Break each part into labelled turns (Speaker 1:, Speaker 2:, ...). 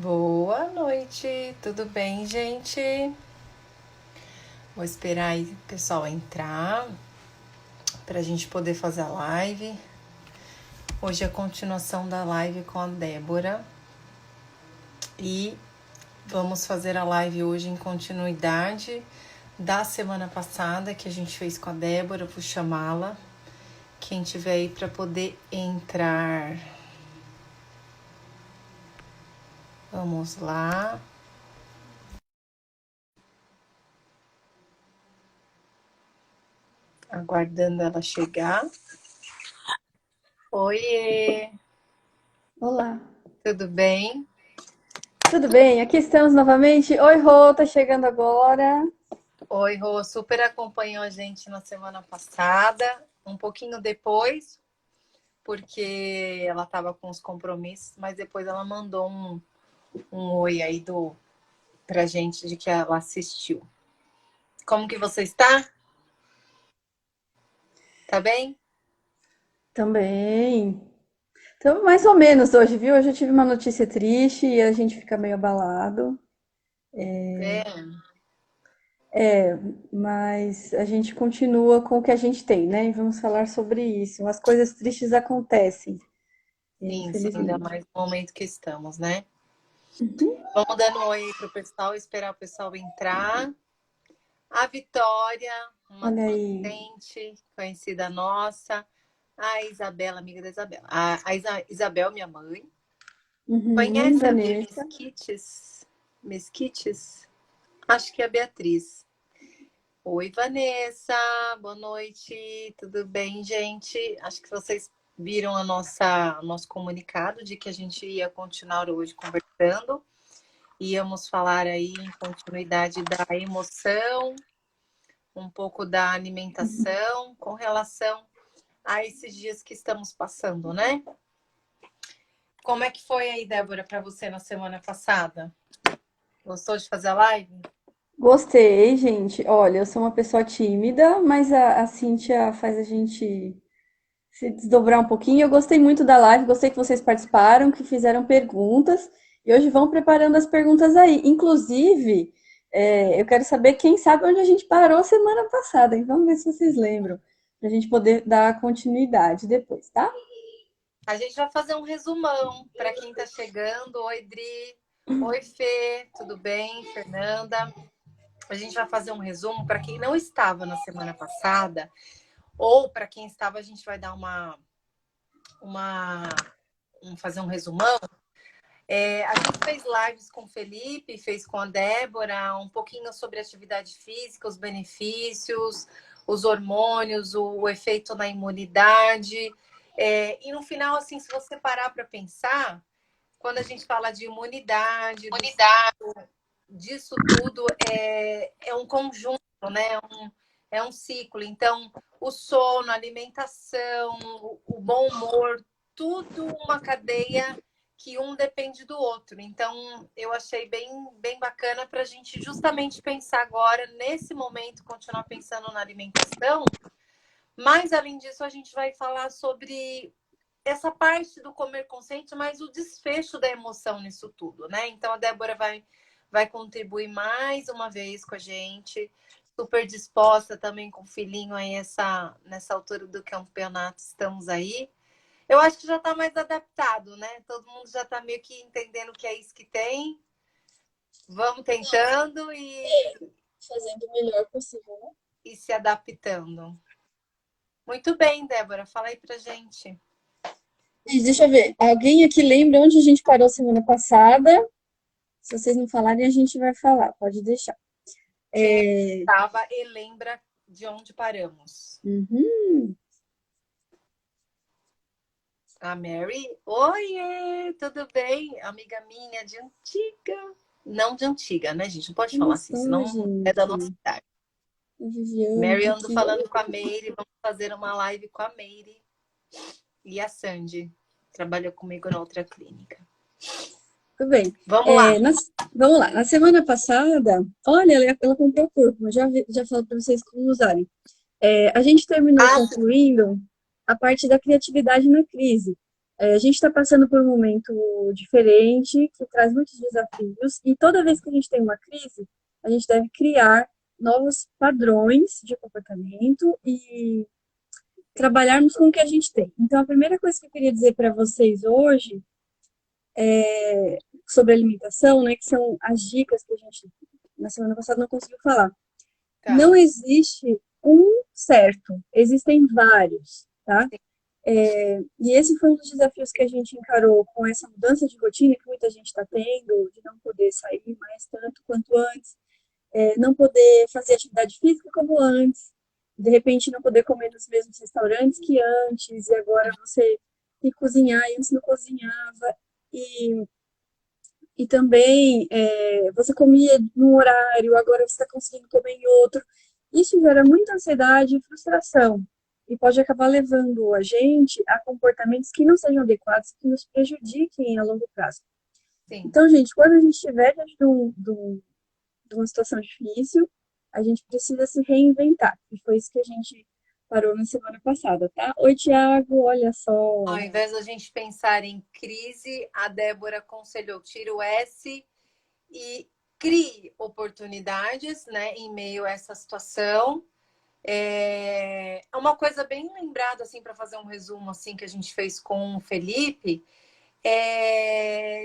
Speaker 1: Boa noite, tudo bem, gente? Vou esperar aí o pessoal entrar para a gente poder fazer a live. Hoje é a continuação da live com a Débora e vamos fazer a live hoje em continuidade da semana passada que a gente fez com a Débora. Vou chamá-la. Quem tiver aí para poder entrar. Vamos lá. Aguardando ela chegar. Oiê!
Speaker 2: Olá,
Speaker 1: Tudo bem?
Speaker 2: tudo bem? Aqui estamos novamente. Oi, Rô, tá chegando agora.
Speaker 1: Oi, Rô, super acompanhou a gente na semana passada, um pouquinho depois, porque ela estava com os compromissos, mas depois ela mandou um oi aí pra gente de que ela assistiu. Como que você está? Tá bem?
Speaker 2: Também. Então, mais ou menos hoje, viu? Hoje eu tive uma notícia triste e a gente fica meio abalado.
Speaker 1: É,
Speaker 2: Mas a gente continua com o que a gente tem, né? E vamos falar sobre isso. As coisas tristes acontecem,
Speaker 1: sim, sim, ainda
Speaker 2: infelizmente.
Speaker 1: mais no momento que estamos, né? Vamos dando um oi aí pro pessoal, esperar o pessoal entrar. A Vitória, uma
Speaker 2: Olha aí.
Speaker 1: cliente conhecida nossa. A Isabela, amiga da Isabela. Isabel, minha mãe.
Speaker 2: Uhum,
Speaker 1: Conhece a B
Speaker 2: Vanessa.
Speaker 1: Mesquites? Mesquites? Acho que é a Beatriz. Oi, Vanessa. Boa noite. Tudo bem, gente? Acho que vocês viram nosso comunicado de que a gente ia continuar hoje conversando. Íamos falar aí em continuidade da emoção, um pouco da alimentação com relação a esses dias que estamos passando, né? Como é que foi aí, Débora, para você na semana passada? Gostou de fazer a live?
Speaker 2: Gostei, gente. Olha, eu sou uma pessoa tímida, mas a Cíntia faz a gente se desdobrar um pouquinho. Eu gostei muito da live, gostei que vocês participaram, que fizeram perguntas. E hoje vão preparando as perguntas aí. Inclusive, eu quero saber quem sabe onde a gente parou semana passada, hein? Vamos ver se vocês lembram, para a gente poder dar continuidade depois, tá?
Speaker 1: A gente vai fazer um resumão para quem está chegando. Oi, Dri. Oi, Fê. Tudo bem? Fernanda. A gente vai fazer um resumo para quem não estava na semana passada, ou para quem estava, a gente vai dar fazer um resumão. A gente fez lives com o Felipe, fez com a Débora, um pouquinho sobre atividade física, os benefícios, os hormônios, o efeito na imunidade. E no final, assim, se você parar para pensar, quando a gente fala de imunidade, disso tudo, é um conjunto, né? É um ciclo. Então, o sono, a alimentação, o bom humor, tudo uma cadeia que um depende do outro. Então, eu achei bem bacana para a gente justamente pensar agora, nesse momento, continuar pensando na alimentação. Mas, além disso, a gente vai falar sobre essa parte do comer consciente, mas o desfecho da emoção nisso tudo, né? Então, a Débora vai contribuir mais uma vez com a gente, super disposta também com o filhinho aí nessa altura do campeonato, estamos aí. Eu acho que já está mais adaptado, né? Todo mundo já está meio que entendendo que é isso que tem. Vamos tentando
Speaker 2: Fazendo o melhor possível, né?
Speaker 1: e se adaptando. Muito bem, Débora, fala aí pra gente.
Speaker 2: Deixa eu ver. Alguém aqui lembra onde a gente parou semana passada? Se vocês não falarem, a gente vai falar. Pode deixar.
Speaker 1: Quem estava e lembra de onde paramos?
Speaker 2: Uhum.
Speaker 1: A Mary. Oiê, tudo bem? Amiga minha de antiga. Não de antiga, né, gente? Não pode
Speaker 2: Olha
Speaker 1: falar assim,
Speaker 2: só,
Speaker 1: senão é da nossa
Speaker 2: gente.
Speaker 1: idade.
Speaker 2: A Viviane
Speaker 1: Mary
Speaker 2: tá
Speaker 1: ando
Speaker 2: aqui.
Speaker 1: falando com a Meire. Vamos fazer uma live com a Meire e a Sandy. Trabalha comigo na outra clínica.
Speaker 2: Tudo bem.
Speaker 1: Vamos lá.
Speaker 2: Vamos lá. Na semana passada, olha, ela comprou cúrcuma. Já falo para vocês como usarem. A gente terminou
Speaker 1: Ah,
Speaker 2: concluindo a parte da criatividade na crise. A gente está passando por um momento diferente, que traz muitos desafios, e toda vez que a gente tem uma crise, a gente deve criar novos padrões de comportamento e trabalharmos com o que a gente tem. Então, a primeira coisa que eu queria dizer para vocês hoje sobre alimentação, né, que são as dicas que a gente na semana passada não conseguiu falar.
Speaker 1: Tá.
Speaker 2: Não existe um certo, existem vários, tá? E esse foi um dos desafios que a gente encarou com essa mudança de rotina que muita gente está tendo, de não poder sair mais tanto quanto antes, não poder fazer atividade física como antes, de repente não poder comer nos mesmos restaurantes que antes, e agora você tem que cozinhar e antes não cozinhava. E e também você comia num horário, agora você está conseguindo comer em outro. Isso gera muita ansiedade e frustração e pode acabar levando a gente a comportamentos que não sejam adequados, que nos prejudiquem a longo prazo.
Speaker 1: Sim.
Speaker 2: Então, gente, quando a gente estiver diante de uma situação difícil, a gente precisa se reinventar. E foi isso que a gente parou na semana passada, tá? Oi, Tiago, olha
Speaker 1: Ao
Speaker 2: só.
Speaker 1: invés da gente pensar em crise, a Débora aconselhou: tira o S e crie oportunidades, né, em meio a essa situação. É uma coisa bem lembrada, assim, para fazer um resumo, assim, que a gente fez com o Felipe,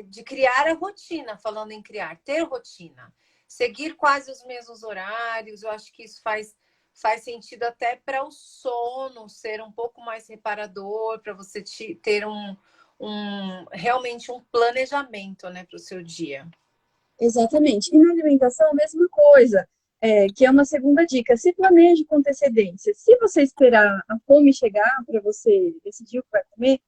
Speaker 1: de criar a rotina, falando em criar, ter rotina, seguir quase os mesmos horários. Eu acho que isso faz sentido até para o sono ser um pouco mais reparador, para você ter realmente um planejamento, né, para o seu dia.
Speaker 2: Exatamente. E na alimentação, a mesma coisa, que é uma segunda dica. Se planeje com antecedência. Se você esperar a fome chegar para você decidir o que vai comer,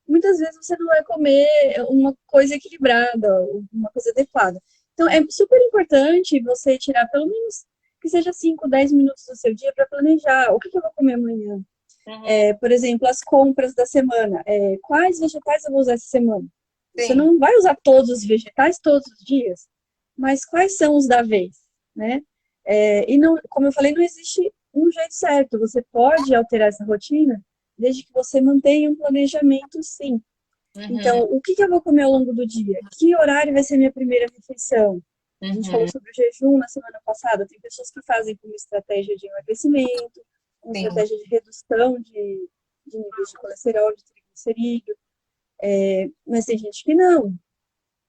Speaker 2: muitas vezes você não vai comer uma coisa equilibrada, uma coisa adequada. Então, é super importante você tirar pelo menos que seja 5, 10 minutos do seu dia para planejar o que eu vou comer amanhã.
Speaker 1: Uhum.
Speaker 2: Por exemplo, as compras da semana. Quais vegetais eu vou usar essa semana? Você
Speaker 1: Sim.
Speaker 2: não vai usar todos os vegetais todos os dias, mas quais são os da vez, né? E não, como eu falei, não existe um jeito certo. Você pode alterar essa rotina desde que você mantenha um planejamento, sim. Então,
Speaker 1: Uhum.
Speaker 2: o que eu vou comer ao longo do dia? Que horário vai ser minha primeira refeição? A gente falou
Speaker 1: Uhum.
Speaker 2: sobre o jejum na semana passada. Tem pessoas que fazem como estratégia de emagrecimento, como
Speaker 1: Sim.
Speaker 2: estratégia de redução de níveis de colesterol, de triglicerídeo. Mas tem gente que não.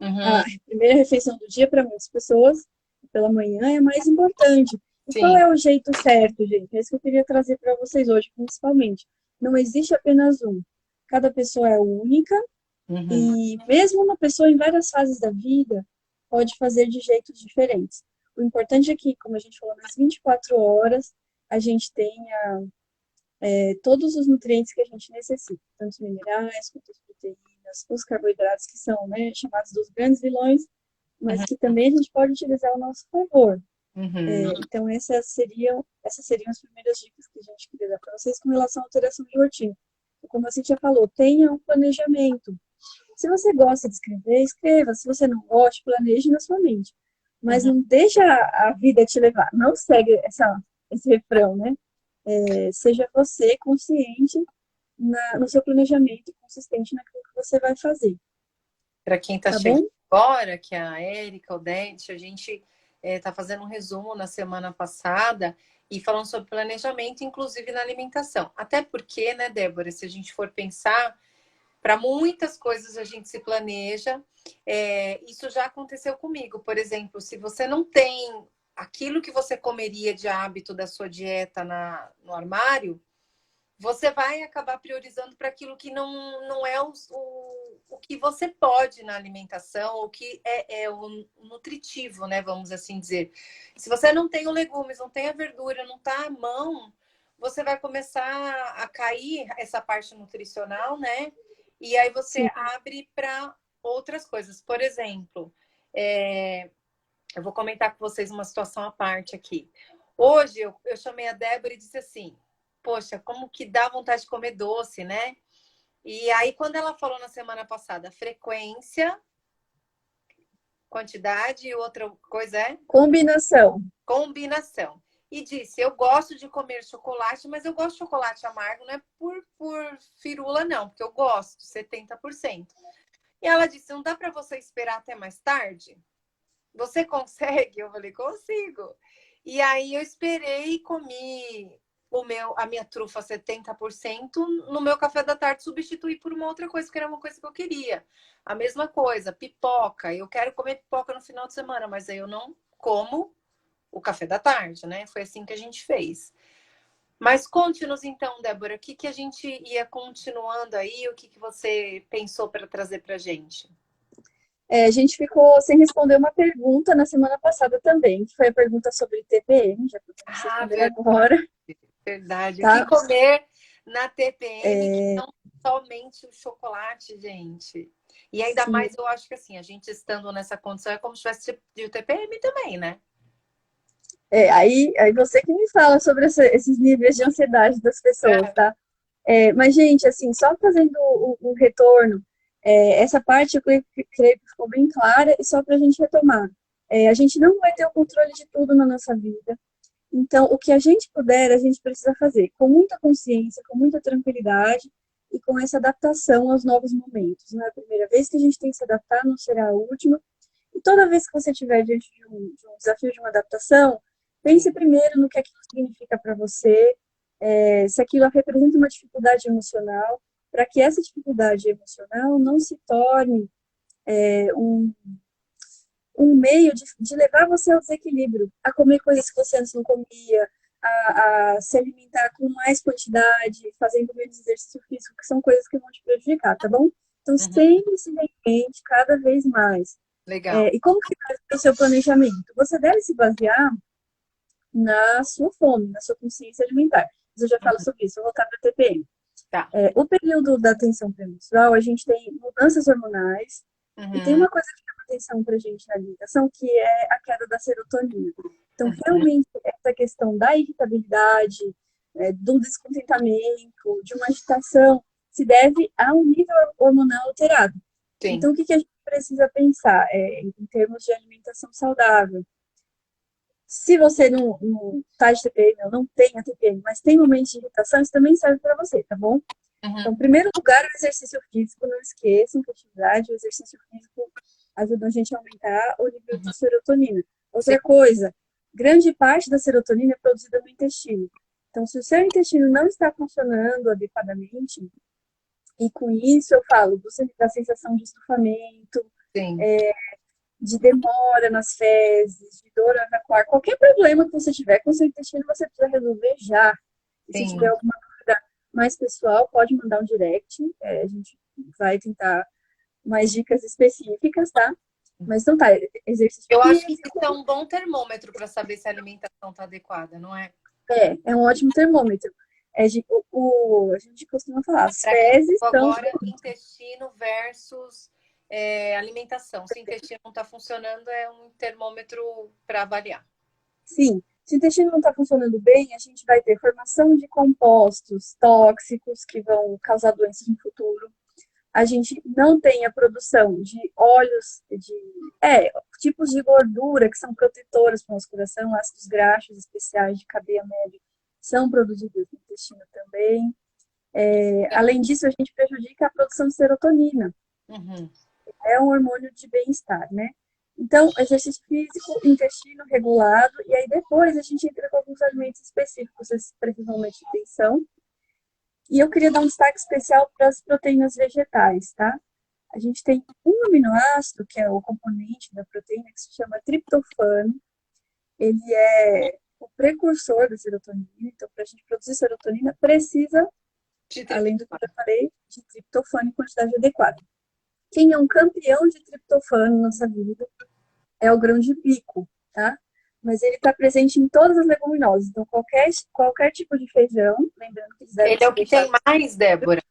Speaker 2: A
Speaker 1: Uhum.
Speaker 2: primeira refeição do dia, para muitas pessoas, pela manhã, é mais importante. E qual
Speaker 1: Sim.
Speaker 2: é o jeito certo, gente? É isso que eu queria trazer para vocês hoje, principalmente. Não existe apenas um. Cada pessoa é única
Speaker 1: Uhum.
Speaker 2: e mesmo uma pessoa em várias fases da vida pode fazer de jeitos diferentes. O importante é que, como a gente falou, nas 24 horas a gente tenha todos os nutrientes que a gente necessita, tanto os minerais quanto as proteínas, os carboidratos, que são, né, chamados dos grandes vilões, mas que também a gente pode utilizar ao nosso favor.
Speaker 1: Uhum.
Speaker 2: Então, essas seriam as primeiras dicas que a gente queria dar para vocês com relação à alteração de rotina. Como a Cintia falou, tenha um planejamento. Se você gosta de escrever, escreva. Se você não gosta, planeje na sua mente. Mas
Speaker 1: Uhum.
Speaker 2: não deixa a vida te levar. Não segue esse refrão, né? Seja você consciente no seu planejamento e consistente naquilo que você vai fazer,
Speaker 1: Para quem está
Speaker 2: tá
Speaker 1: chegando
Speaker 2: bom?
Speaker 1: agora, que é a Érica, o Dente, a gente está fazendo um resumo na semana passada e falando sobre planejamento, inclusive na alimentação. Até porque, né, Débora, se a gente for pensar, para muitas coisas a gente se planeja. Isso já aconteceu comigo. Por exemplo, se você não tem aquilo que você comeria de hábito da sua dieta no armário, você vai acabar priorizando para aquilo que não é o que você pode na alimentação, o que é o nutritivo, né? Vamos assim dizer. Se você não tem o legumes, não tem a verdura, não está à mão, você vai começar a cair essa parte nutricional, né? E aí você
Speaker 2: Sim.
Speaker 1: abre para outras coisas. Por exemplo, eu vou comentar com vocês uma situação à parte aqui. Hoje eu chamei a Débora e disse assim: poxa, como que dá vontade de comer doce, né? E aí, quando ela falou na semana passada, frequência, quantidade e outra coisa é
Speaker 2: Combinação.
Speaker 1: combinação. e disse: eu gosto de comer chocolate, mas eu gosto de chocolate amargo, não é por firula, não, porque eu gosto, 70%. E ela disse: não dá para você esperar até mais tarde? Você consegue? Eu falei: consigo. E aí eu esperei e comi a minha trufa 70% no meu café da tarde, substituí por uma outra coisa, que era uma coisa que eu queria. A mesma coisa, pipoca. Eu quero comer pipoca no final de semana, mas aí eu não como o café da tarde, né? Foi assim que a gente fez. Mas conte-nos então, Débora, o que, que a gente ia continuando aí, o que, que você pensou para trazer para a gente?
Speaker 2: A gente ficou sem responder uma pergunta na semana passada também, que foi a pergunta sobre TPM, já podemos
Speaker 1: Ah,
Speaker 2: responder agora,
Speaker 1: verdade. O que
Speaker 2: tá?
Speaker 1: comer na TPM que não somente o chocolate, gente? E ainda
Speaker 2: Sim.
Speaker 1: mais, eu acho que assim, a gente estando nessa condição é como se tivesse de TPM também, né?
Speaker 2: Aí você que me fala sobre esses níveis de ansiedade das pessoas,
Speaker 1: É.
Speaker 2: tá? Mas, gente, assim, só fazendo o retorno, essa parte eu creio que ficou bem clara, e só para a gente retomar. A gente não vai ter o controle de tudo na nossa vida. Então, o que a gente puder, a gente precisa fazer com muita consciência, com muita tranquilidade e com essa adaptação aos novos momentos. Não é a primeira vez que a gente tem que se adaptar, não será a última. E toda vez que você estiver diante de um desafio, de uma adaptação, pense
Speaker 1: Sim.
Speaker 2: primeiro no que aquilo significa para você, se aquilo representa uma dificuldade emocional, para que essa dificuldade emocional não se torne um meio de levar você ao desequilíbrio, a comer coisas que você antes não comia, a se alimentar com mais quantidade, fazendo menos exercício físico, que são coisas que vão te prejudicar, tá bom? Então,
Speaker 1: Uhum.
Speaker 2: sempre se reinvente cada vez mais.
Speaker 1: Legal.
Speaker 2: E como que faz o seu planejamento? Você deve se basear na sua fome, na sua consciência alimentar. Mas eu já falo
Speaker 1: Uhum.
Speaker 2: sobre isso, vou voltar para a TPM.
Speaker 1: Tá.
Speaker 2: O período da tensão pré-menstrual, a gente tem mudanças hormonais, e tem
Speaker 1: Uhum.
Speaker 2: uma coisa que chama atenção para a gente na alimentação, que é a queda da serotonina. Então,
Speaker 1: Uhum.
Speaker 2: realmente, essa questão da irritabilidade, do descontentamento, de uma agitação, se deve a um nível hormonal alterado.
Speaker 1: Sim.
Speaker 2: Então, o que a gente precisa pensar em termos de alimentação saudável? Se você não tá de TPM, ou não tem a TPM, mas tem momentos de irritação, isso também serve para você, tá bom?
Speaker 1: Uhum.
Speaker 2: Então, em primeiro lugar, o exercício físico, não esqueçam que atividade, o exercício físico ajuda a gente a aumentar o nível
Speaker 1: Uhum.
Speaker 2: de serotonina.
Speaker 1: Sim.
Speaker 2: Outra coisa, grande parte da serotonina é produzida no intestino. Então, se o seu intestino não está funcionando adequadamente, e com isso eu falo da sensação de estufamento,
Speaker 1: Sim.
Speaker 2: de demora nas fezes, de dor ao evacuar, qualquer problema que você tiver com o seu intestino, você precisa resolver já. E se tiver
Speaker 1: Sim.
Speaker 2: alguma dúvida mais pessoal, pode mandar um direct. A gente vai tentar mais dicas específicas, tá? Mas então tá, exercício
Speaker 1: Eu acho que isso
Speaker 2: físico
Speaker 1: é um bom termômetro para saber se a alimentação está adequada, não é?
Speaker 2: é um ótimo termômetro. A gente costuma falar, as
Speaker 1: Para quem
Speaker 2: fezes
Speaker 1: chegou
Speaker 2: são.
Speaker 1: agora, intestino versus alimentação. Se o intestino não está funcionando, é um termômetro para avaliar.
Speaker 2: Sim, se o intestino não está funcionando bem, a gente vai ter formação de compostos tóxicos que vão causar doenças no futuro. A gente não tem a produção de óleos, tipos de gordura que são protetoras para o nosso coração, ácidos graxos especiais de cadeia média são produzidos no intestino também. Além disso, a gente prejudica a produção de serotonina,
Speaker 1: Uhum.
Speaker 2: é um hormônio de bem-estar, né? Então, exercício físico, intestino regulado, e aí depois a gente entra com alguns alimentos específicos, esses principalmente de atenção. E eu queria dar um destaque especial para as proteínas vegetais, tá? A gente tem um aminoácido, que é o componente da proteína, que se chama triptofano. Ele é o precursor da serotonina. Então, para a gente produzir serotonina, precisa,
Speaker 1: De
Speaker 2: além do que eu
Speaker 1: triptofano.
Speaker 2: já falei, de triptofano em quantidade adequada. Quem é um campeão de triptofano na nossa vida é o grão de bico, tá? Mas ele está presente em todas as leguminosas. Então, qualquer tipo de feijão, lembrando que eles devem
Speaker 1: Ele é
Speaker 2: ser
Speaker 1: o que tem
Speaker 2: deixados.
Speaker 1: mais, Débora.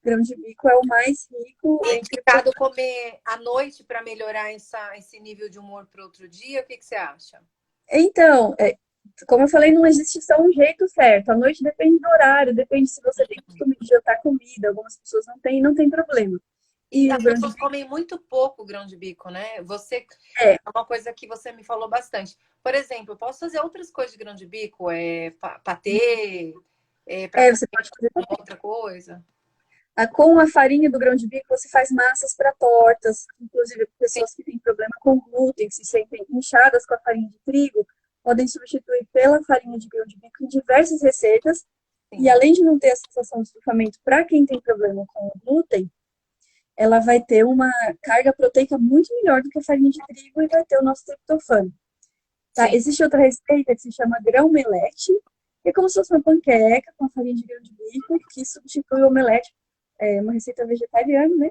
Speaker 2: Grão de bico é o mais rico
Speaker 1: É
Speaker 2: em triptofano.
Speaker 1: indicado comer à noite para melhorar esse nível de humor para outro dia? O que, que você acha?
Speaker 2: Então, como eu falei, não existe só um jeito certo. A noite depende do horário, depende se você tem costume de jantar comida. Algumas pessoas não têm, não tem problema.
Speaker 1: E
Speaker 2: E o
Speaker 1: as
Speaker 2: grão de
Speaker 1: pessoas
Speaker 2: bico
Speaker 1: comem muito pouco grão de bico, né?
Speaker 2: é,
Speaker 1: É uma coisa que você me falou bastante. Por exemplo, eu posso fazer outras coisas de grão de bico, patê, para
Speaker 2: você
Speaker 1: comer
Speaker 2: pode fazer
Speaker 1: com outra coisa.
Speaker 2: com a farinha do grão de bico, você faz massas para tortas, inclusive
Speaker 1: Sim,
Speaker 2: pessoas que têm problema com glúten, que se sentem inchadas com a farinha de trigo, podem substituir pela farinha de grão de bico em diversas receitas. E
Speaker 1: sim.
Speaker 2: além de não ter a sensação de estufamento para quem tem problema com o glúten, ela vai ter uma carga proteica muito melhor do que a farinha de trigo e vai ter o nosso triptofano. Tá?
Speaker 1: Sim.
Speaker 2: Existe outra receita que se chama grão-melete, que é como se fosse uma panqueca com a farinha de grão de bico, que substitui o omelete, é uma receita vegetariana, né?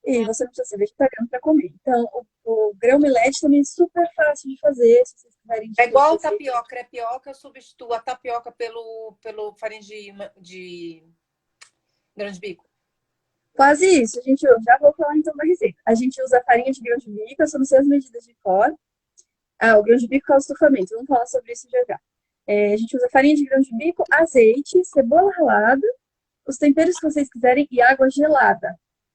Speaker 2: E você não precisa ser vegetariano para comer. Então, o grão-melete também é super fácil de fazer, se vocês quiserem
Speaker 1: É
Speaker 2: dicas de
Speaker 1: igual
Speaker 2: receita.
Speaker 1: tapioca, crepioca, eu substituo a tapioca pelo farinha de grão de bico.
Speaker 2: Quase isso. A gente, eu já vou falar então da receita. A gente usa farinha de grão de bico, são 6 medidas de cor. Ah, o grão de bico causa estufamento. Vamos falar sobre isso já já. A gente usa farinha de grão de bico, azeite, cebola ralada, os temperos que vocês quiserem e água gelada.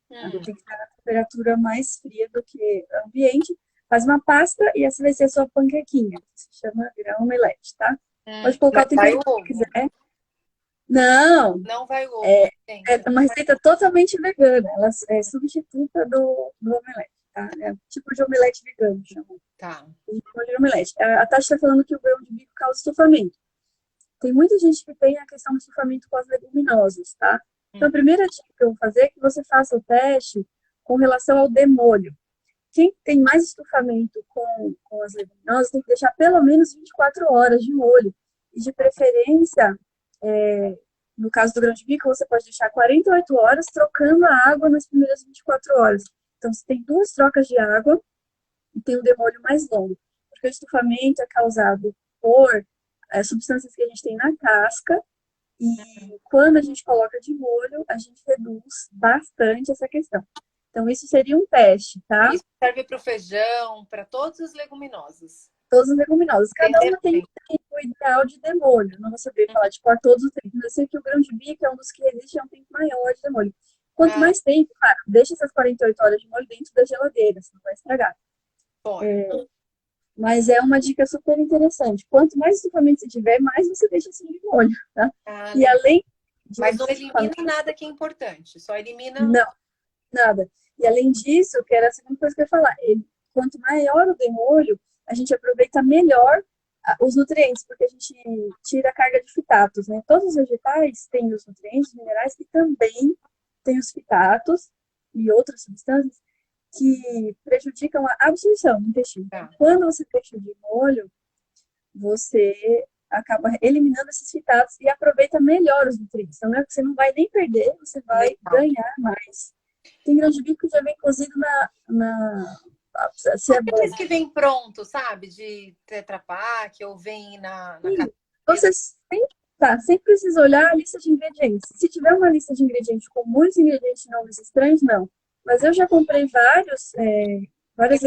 Speaker 2: Água
Speaker 1: Hum,
Speaker 2: tem que estar na temperatura mais fria do que o ambiente. Faz uma pasta e essa vai ser a sua panquequinha, que se chama grão omelete, tá? Pode colocar
Speaker 1: Não
Speaker 2: o
Speaker 1: vai
Speaker 2: tempero
Speaker 1: o
Speaker 2: que você
Speaker 1: ovo.
Speaker 2: quiser. Não,
Speaker 1: Não vai o ovo,
Speaker 2: é,
Speaker 1: né, gente?
Speaker 2: é uma receita totalmente vegana. Ela é substituta do omelete, tá? É um tipo de omelete vegano, chama.
Speaker 1: Tá.
Speaker 2: A gente chama de omelete. A Tati está falando que o grão de bico causa estufamento. Tem muita gente que tem a questão do estufamento com as leguminosas, tá? Então, a
Speaker 1: Hum.
Speaker 2: primeira dica que eu vou fazer é que você faça o teste com relação ao demolho. Quem tem mais estufamento com as leguminosas tem que deixar pelo menos 24 horas de molho. E, de preferência, no caso do grão de bico, você pode deixar 48 horas trocando a água nas primeiras 24 horas. Então, você tem duas trocas de água e tem um demolho mais longo. Porque o estufamento é causado por substâncias que a gente tem na casca e quando a gente coloca de molho, a gente reduz bastante essa questão. Então, isso seria um teste, tá?
Speaker 1: Isso serve para o feijão, para todas as leguminosas.
Speaker 2: Todas as leguminosas. Cada uma tem
Speaker 1: Entendeu?
Speaker 2: um tempo ideal de demolho. Não vou saber falar de qual todos os tempos. Mas eu sei que o grão de bico é um dos que resiste a um tempo maior de demolho. Quanto
Speaker 1: Ah,
Speaker 2: mais tempo, cara, deixa essas 48 horas de molho dentro da geladeira, senão vai estragar.
Speaker 1: fora.
Speaker 2: Mas é uma dica super interessante. Quanto mais estufamento você tiver, mais você deixa assim de molho, tá?
Speaker 1: Ah,
Speaker 2: E
Speaker 1: legal.
Speaker 2: além
Speaker 1: Mas
Speaker 2: de
Speaker 1: não elimina
Speaker 2: estufamento,
Speaker 1: nada que é importante. Só elimina.
Speaker 2: não, nada. E além disso, que era a segunda coisa que eu ia falar, quanto maior o demolho, a gente aproveita melhor os nutrientes, porque a gente tira a carga de fitatos, né? Todos os vegetais têm os nutrientes, os minerais, e também têm os fitatos e outras substâncias que prejudicam a absorção do intestino. Então,
Speaker 1: Tá.
Speaker 2: quando você deixa de molho, você acaba eliminando esses fitatos e aproveita melhor os nutrientes. Então, você não vai nem perder, você vai
Speaker 1: Legal.
Speaker 2: ganhar mais. Tem grão de bico que já vem cozido se é bom.
Speaker 1: Aqueles que vem pronto, sabe? De Tetra Pak ou vem na
Speaker 2: E
Speaker 1: caixa
Speaker 2: você
Speaker 1: mesmo.
Speaker 2: sempre precisa olhar a lista de ingredientes. Se tiver uma lista de ingredientes com muitos ingredientes e nomes estranhos, não. Mas eu já comprei
Speaker 1: Que
Speaker 2: várias
Speaker 1: não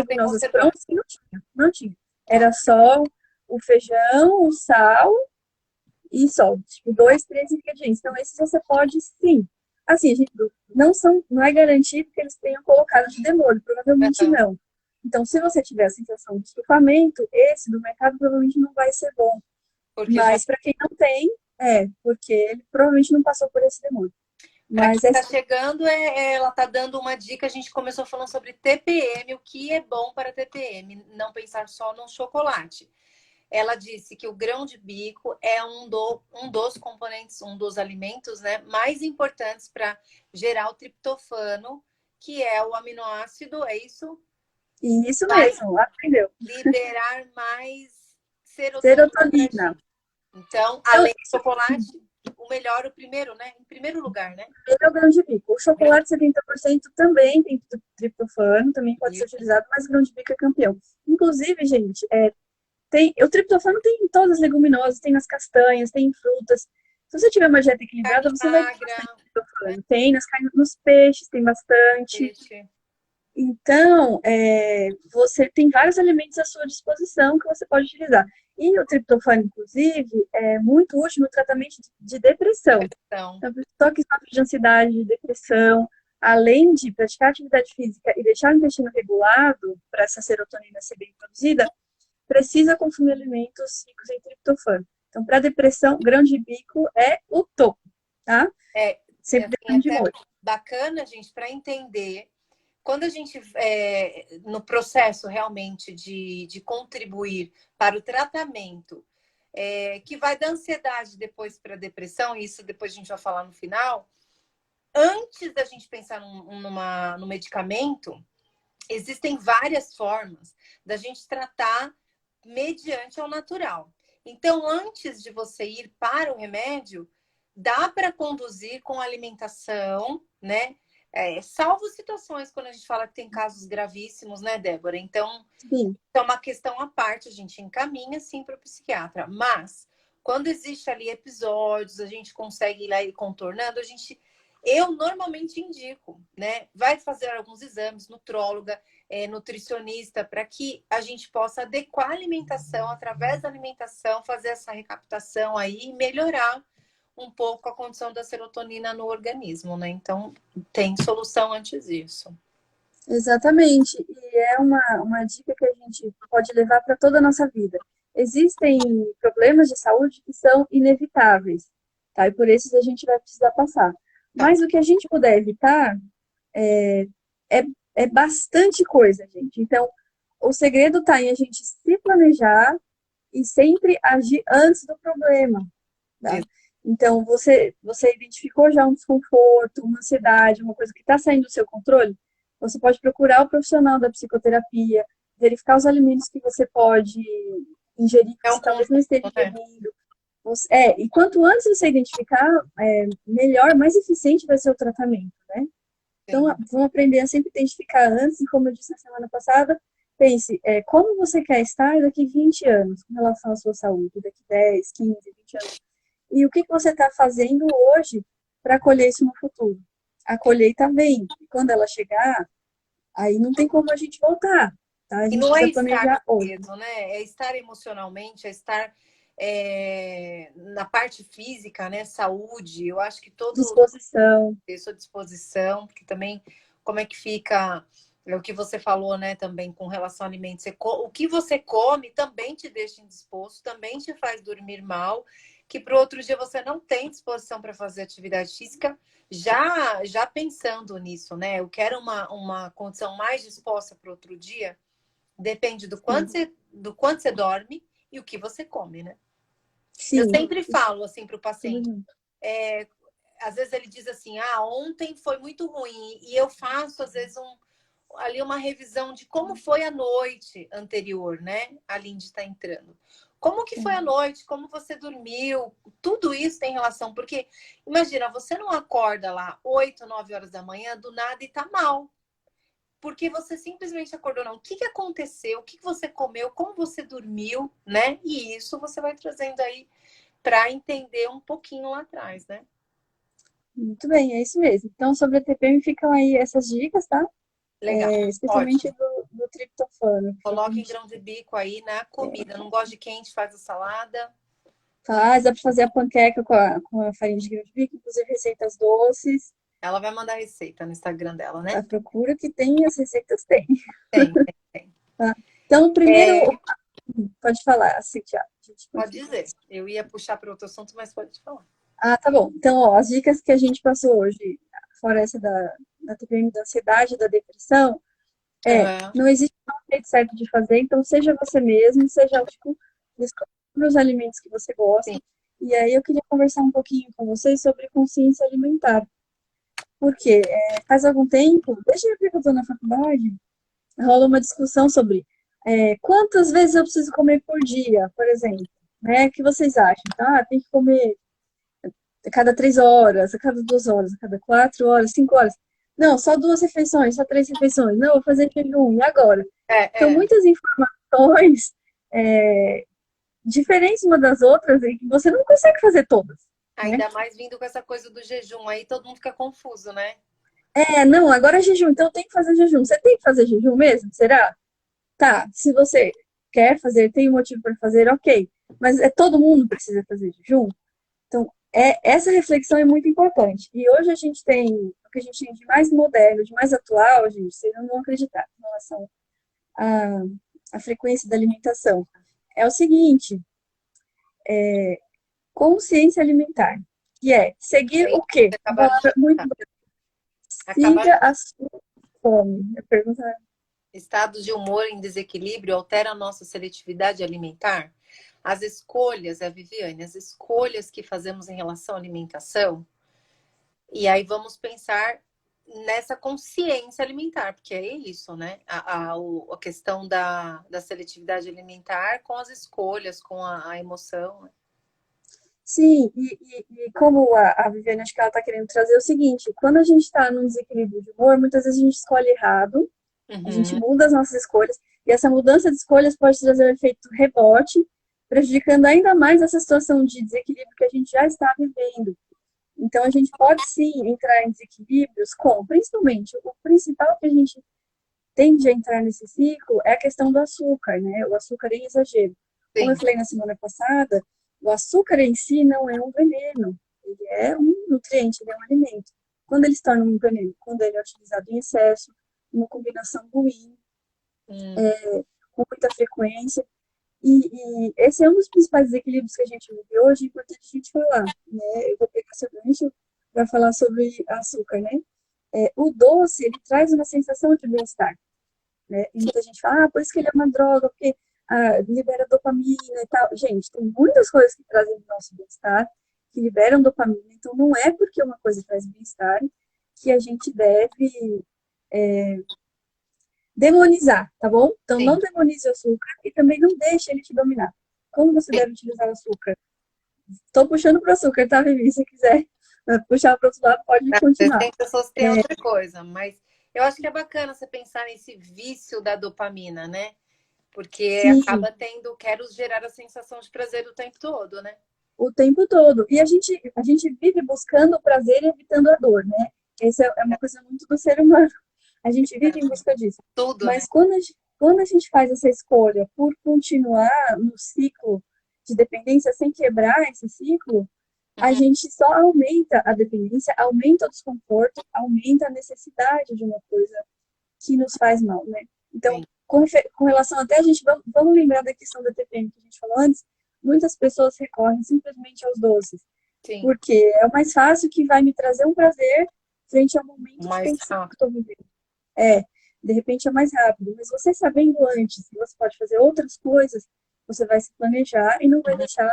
Speaker 1: tem
Speaker 2: leguminosas
Speaker 1: conservante.
Speaker 2: prontas que não tinha. Não tinha.
Speaker 1: Tá,
Speaker 2: Era só o feijão, o sal e só. Tipo,
Speaker 1: tá.
Speaker 2: dois, três ingredientes. Então, esses você pode sim. Assim, gente, não é garantido que eles tenham colocado de demolho. Provavelmente
Speaker 1: Aham.
Speaker 2: não. Então, se você tiver a sensação de estufamento, esse do mercado provavelmente não vai ser bom.
Speaker 1: Porque já.
Speaker 2: Mas para quem não tem, porque ele provavelmente não passou por esse demônio.
Speaker 1: Para quem
Speaker 2: Mas é
Speaker 1: está chegando, ela está dando uma dica. A gente começou falando sobre TPM, o que é bom para TPM, não pensar só no chocolate. Ela disse que o grão de bico é um dos componentes, um dos alimentos, né, mais importantes para gerar o triptofano, que é o aminoácido, é isso?
Speaker 2: isso
Speaker 1: Vai
Speaker 2: mesmo, aprendeu.
Speaker 1: liberar mais serotonina para a
Speaker 2: Serotonina.
Speaker 1: gente. Então,
Speaker 2: Então,
Speaker 1: além do chocolate, o melhor, o primeiro, né? Em primeiro lugar, né?
Speaker 2: ele é o grão de bico. O
Speaker 1: Grão
Speaker 2: chocolate 70% também tem triptofano, também pode
Speaker 1: de
Speaker 2: ser
Speaker 1: bico.
Speaker 2: utilizado, mas o grão de bico é campeão. Inclusive, gente, o triptofano tem em todas as leguminosas, tem nas castanhas, tem em frutas. Se você tiver uma dieta equilibrada,
Speaker 1: Carne
Speaker 2: você vai ter
Speaker 1: magra,
Speaker 2: bastante
Speaker 1: né?
Speaker 2: triptofano. Tem nas carnes, nos peixes, tem bastante.
Speaker 1: Peixe.
Speaker 2: Então, você tem vários elementos à sua disposição que você pode utilizar. E o triptofano, inclusive, é muito útil no tratamento de depressão.
Speaker 1: Depressão.
Speaker 2: Então, a pessoa que sofre de ansiedade, de depressão, além de praticar atividade física e deixar o intestino regulado, para essa serotonina ser bem produzida, precisa consumir alimentos ricos em triptofano. Então, para depressão, grão de bico é o topo, tá?
Speaker 1: É
Speaker 2: Sempre
Speaker 1: assim,
Speaker 2: deixando de
Speaker 1: até
Speaker 2: molho.
Speaker 1: bacana, gente, para entender quando a gente, no processo realmente de contribuir para o tratamento, que vai da ansiedade depois para a depressão, e isso depois a gente vai falar no final, antes da gente pensar no medicamento, existem várias formas da gente tratar mediante ao natural. Então, antes de você ir para o remédio, dá para conduzir com alimentação, né? Salvo situações quando a gente fala que tem casos gravíssimos, né, Débora? Então,
Speaker 2: Sim,
Speaker 1: é uma questão à parte, a gente encaminha sim para o psiquiatra. Mas, quando existe ali episódios, a gente consegue ir lá e contornando, eu normalmente indico, né? Vai fazer alguns exames, nutróloga, nutricionista, para que a gente possa adequar a alimentação, através da alimentação, fazer essa recaptação aí e melhorar um pouco a condição da serotonina no organismo, né? Então, tem solução antes disso.
Speaker 2: exatamente. E é uma dica que a gente pode levar para toda a nossa vida. Existem problemas de saúde que são inevitáveis, tá? E por esses a gente vai precisar passar.
Speaker 1: Tá.
Speaker 2: Mas o que a gente puder evitar é, é bastante coisa, gente. Então, o segredo está em a gente se planejar e sempre agir antes do problema, tá? Então, você identificou já um desconforto, uma ansiedade, uma coisa que está saindo do seu controle? Você pode procurar o profissional da psicoterapia, verificar os alimentos que você pode ingerir, que
Speaker 1: É um
Speaker 2: você talvez não
Speaker 1: conjunto,
Speaker 2: esteja
Speaker 1: né?
Speaker 2: ingerindo. E quanto antes você identificar, melhor, mais eficiente vai ser o tratamento, né? Então,
Speaker 1: Sim.
Speaker 2: vamos aprender a sempre identificar antes, e como eu disse na semana passada, pense, como você quer estar daqui 20 anos com relação à sua saúde, daqui 10, 15, 20 anos. E o que você está fazendo hoje para colher isso no futuro? A colheita vem. E quando ela chegar, aí não tem como a gente voltar, tá? A
Speaker 1: E
Speaker 2: gente
Speaker 1: não é
Speaker 2: precisa
Speaker 1: estar
Speaker 2: planejar hoje.
Speaker 1: mesmo, né? É estar emocionalmente, é estar na parte física, né? Saúde. Eu acho que todo
Speaker 2: Disposição.
Speaker 1: tem sua disposição, porque também como é que fica o que você falou, né? Também com relação ao alimento. O que você come também te deixa indisposto, também te faz dormir mal, que para o outro dia você não tem disposição para fazer atividade física. Já pensando nisso, né? Eu quero uma condição mais disposta para outro dia. Depende
Speaker 2: Sim,
Speaker 1: do quanto você dorme e o que você come, né? Eu
Speaker 2: sim,
Speaker 1: sempre falo assim para o
Speaker 2: tudo
Speaker 1: paciente.
Speaker 2: junto.
Speaker 1: Às vezes ele diz assim, ontem foi muito ruim. E eu faço, às vezes, ali uma revisão de como foi a noite anterior, né? A Lindy está entrando. Como que foi a
Speaker 2: Sim,
Speaker 1: noite? Como você dormiu? Tudo isso tem relação. Porque, imagina, você não acorda lá 8, 9 horas da manhã do nada e tá mal. Porque você simplesmente acordou, não. O que aconteceu? O que você comeu? Como você dormiu, né? E isso você vai trazendo aí para entender um pouquinho lá atrás, né?
Speaker 2: muito bem, é isso mesmo. Então, sobre a TPM ficam aí essas dicas, tá?
Speaker 1: Legal,
Speaker 2: Especialmente
Speaker 1: ótimo.
Speaker 2: do triptofano, que a
Speaker 1: Coloca em
Speaker 2: gente
Speaker 1: grão de bico aí na comida. Não gosta de quente, faz a salada.
Speaker 2: faz, dá para fazer a panqueca com a farinha de grão de bico, inclusive receitas doces.
Speaker 1: Ela vai mandar receita no Instagram dela,
Speaker 2: A
Speaker 1: né?
Speaker 2: procura que tem, as receitas tem.
Speaker 1: Tem, tem, tem.
Speaker 2: Tá? Então, primeiro,
Speaker 1: É,
Speaker 2: pode falar, assim, já, a gente
Speaker 1: pode
Speaker 2: continua.
Speaker 1: dizer. Eu ia puxar para outro assunto, mas pode falar.
Speaker 2: Ah, tá bom. Então, ó, as dicas que a gente passou hoje, fora essa da TPM, da ansiedade, da depressão,
Speaker 1: Aham,
Speaker 2: não existe um jeito certo de fazer, então seja você mesmo, seja autêntico, descubra os alimentos que você
Speaker 1: sim.
Speaker 2: gosta. E aí eu queria conversar um pouquinho com vocês sobre consciência alimentar. Porque faz algum tempo, desde a época que eu estou na faculdade, rola uma discussão sobre quantas vezes eu preciso comer por dia, por exemplo. Né? O que vocês acham? Tá? Tem que comer a cada 3 horas, a cada 2 horas, a cada 4 horas, 5 horas. Não, só 2 refeições, só 3 refeições. Não, vou fazer jejum. E agora? Então,
Speaker 1: É.
Speaker 2: muitas informações é, diferentes uma das outras e que você não consegue fazer todas, né?
Speaker 1: Ainda mais vindo com essa coisa do jejum aí, todo mundo fica confuso, né?
Speaker 2: Não, agora é jejum, então tem que fazer jejum. Você tem que fazer jejum mesmo? Será? Tá, se você quer fazer, tem um motivo para fazer, ok. Mas todo mundo precisa fazer jejum? Então, Essa reflexão é muito importante. E hoje a gente tem o que a gente tem de mais moderno, de mais atual, gente, vocês não vão acreditar em relação à, à frequência da alimentação. É o seguinte, consciência alimentar, que é seguir
Speaker 1: Aí
Speaker 2: o quê?
Speaker 1: você
Speaker 2: Uma
Speaker 1: acabaram de
Speaker 2: palavra muito
Speaker 1: perguntar.
Speaker 2: boa.
Speaker 1: Acabaram
Speaker 2: Siga a sua fome. A pergunta é,
Speaker 1: Estado de humor em desequilíbrio altera a nossa seletividade alimentar? As escolhas, a Viviane, as escolhas que fazemos em relação à alimentação, e aí vamos pensar nessa consciência alimentar, porque é isso, né? A questão da seletividade alimentar com as escolhas, com a emoção.
Speaker 2: sim, e como a Viviane, acho que ela está querendo trazer o seguinte, quando a gente está num desequilíbrio de humor, muitas vezes a gente escolhe errado, a gente
Speaker 1: Uhum,
Speaker 2: muda as nossas escolhas, e essa mudança de escolhas pode trazer um efeito rebote, prejudicando ainda mais essa situação de desequilíbrio que a gente já está vivendo. Então, a gente pode sim entrar em desequilíbrios com, principalmente, o principal que a gente tende a entrar nesse ciclo é a questão do açúcar, né? O açúcar em exagero. Como eu
Speaker 1: sim,
Speaker 2: falei na semana passada, o açúcar em si não é um veneno, ele é um nutriente, ele é um alimento. Quando ele se torna um veneno? Quando ele é utilizado em excesso, uma combinação ruim,
Speaker 1: hum,
Speaker 2: com muita frequência. E esse é um dos principais desequilíbrios que a gente vive hoje, é importante a gente falar, né? Eu vou pegar seu gancho para falar sobre açúcar, né? O doce, ele traz uma sensação de bem-estar, né? E
Speaker 1: sim,
Speaker 2: muita gente fala, por isso que ele é uma droga, porque libera dopamina e tal. Gente, tem muitas coisas que trazem o nosso bem-estar, que liberam dopamina. Então, não é porque uma coisa traz bem-estar que a gente deve demonizar, tá bom? Então, não
Speaker 1: sim.
Speaker 2: demonize o açúcar e também não deixe ele te dominar. Como você deve utilizar o açúcar? Estou puxando para o açúcar, tá, Vivi? Se quiser puxar para o outro lado, pode continuar.
Speaker 1: Tem pessoas que têm outra coisa, mas eu acho que é bacana você pensar nesse vício da dopamina, né? Porque
Speaker 2: Sim,
Speaker 1: acaba tendo, quero gerar a sensação de prazer o tempo todo, né?
Speaker 2: o tempo todo. E a gente vive buscando o prazer e evitando a dor, né? Essa é uma coisa muito do ser humano. A gente vive em busca disso.
Speaker 1: Tudo, né?
Speaker 2: Mas quando a gente faz essa escolha por continuar no ciclo de dependência sem quebrar esse ciclo, a
Speaker 1: Uhum,
Speaker 2: gente só aumenta a dependência, aumenta o desconforto, aumenta a necessidade de uma coisa que nos faz mal, né? Então,
Speaker 1: sim,
Speaker 2: com relação até a gente, vamos lembrar da questão da TPM que a gente falou antes, muitas pessoas recorrem simplesmente aos doces,
Speaker 1: sim.
Speaker 2: porque é o mais fácil que vai me trazer um prazer frente ao momento de
Speaker 1: Mais
Speaker 2: tensão que
Speaker 1: rápido.
Speaker 2: estou vivendo. É, de repente é mais rápido, mas você sabendo antes que você pode fazer outras coisas, você vai se planejar e não vai
Speaker 1: Uhum,
Speaker 2: deixar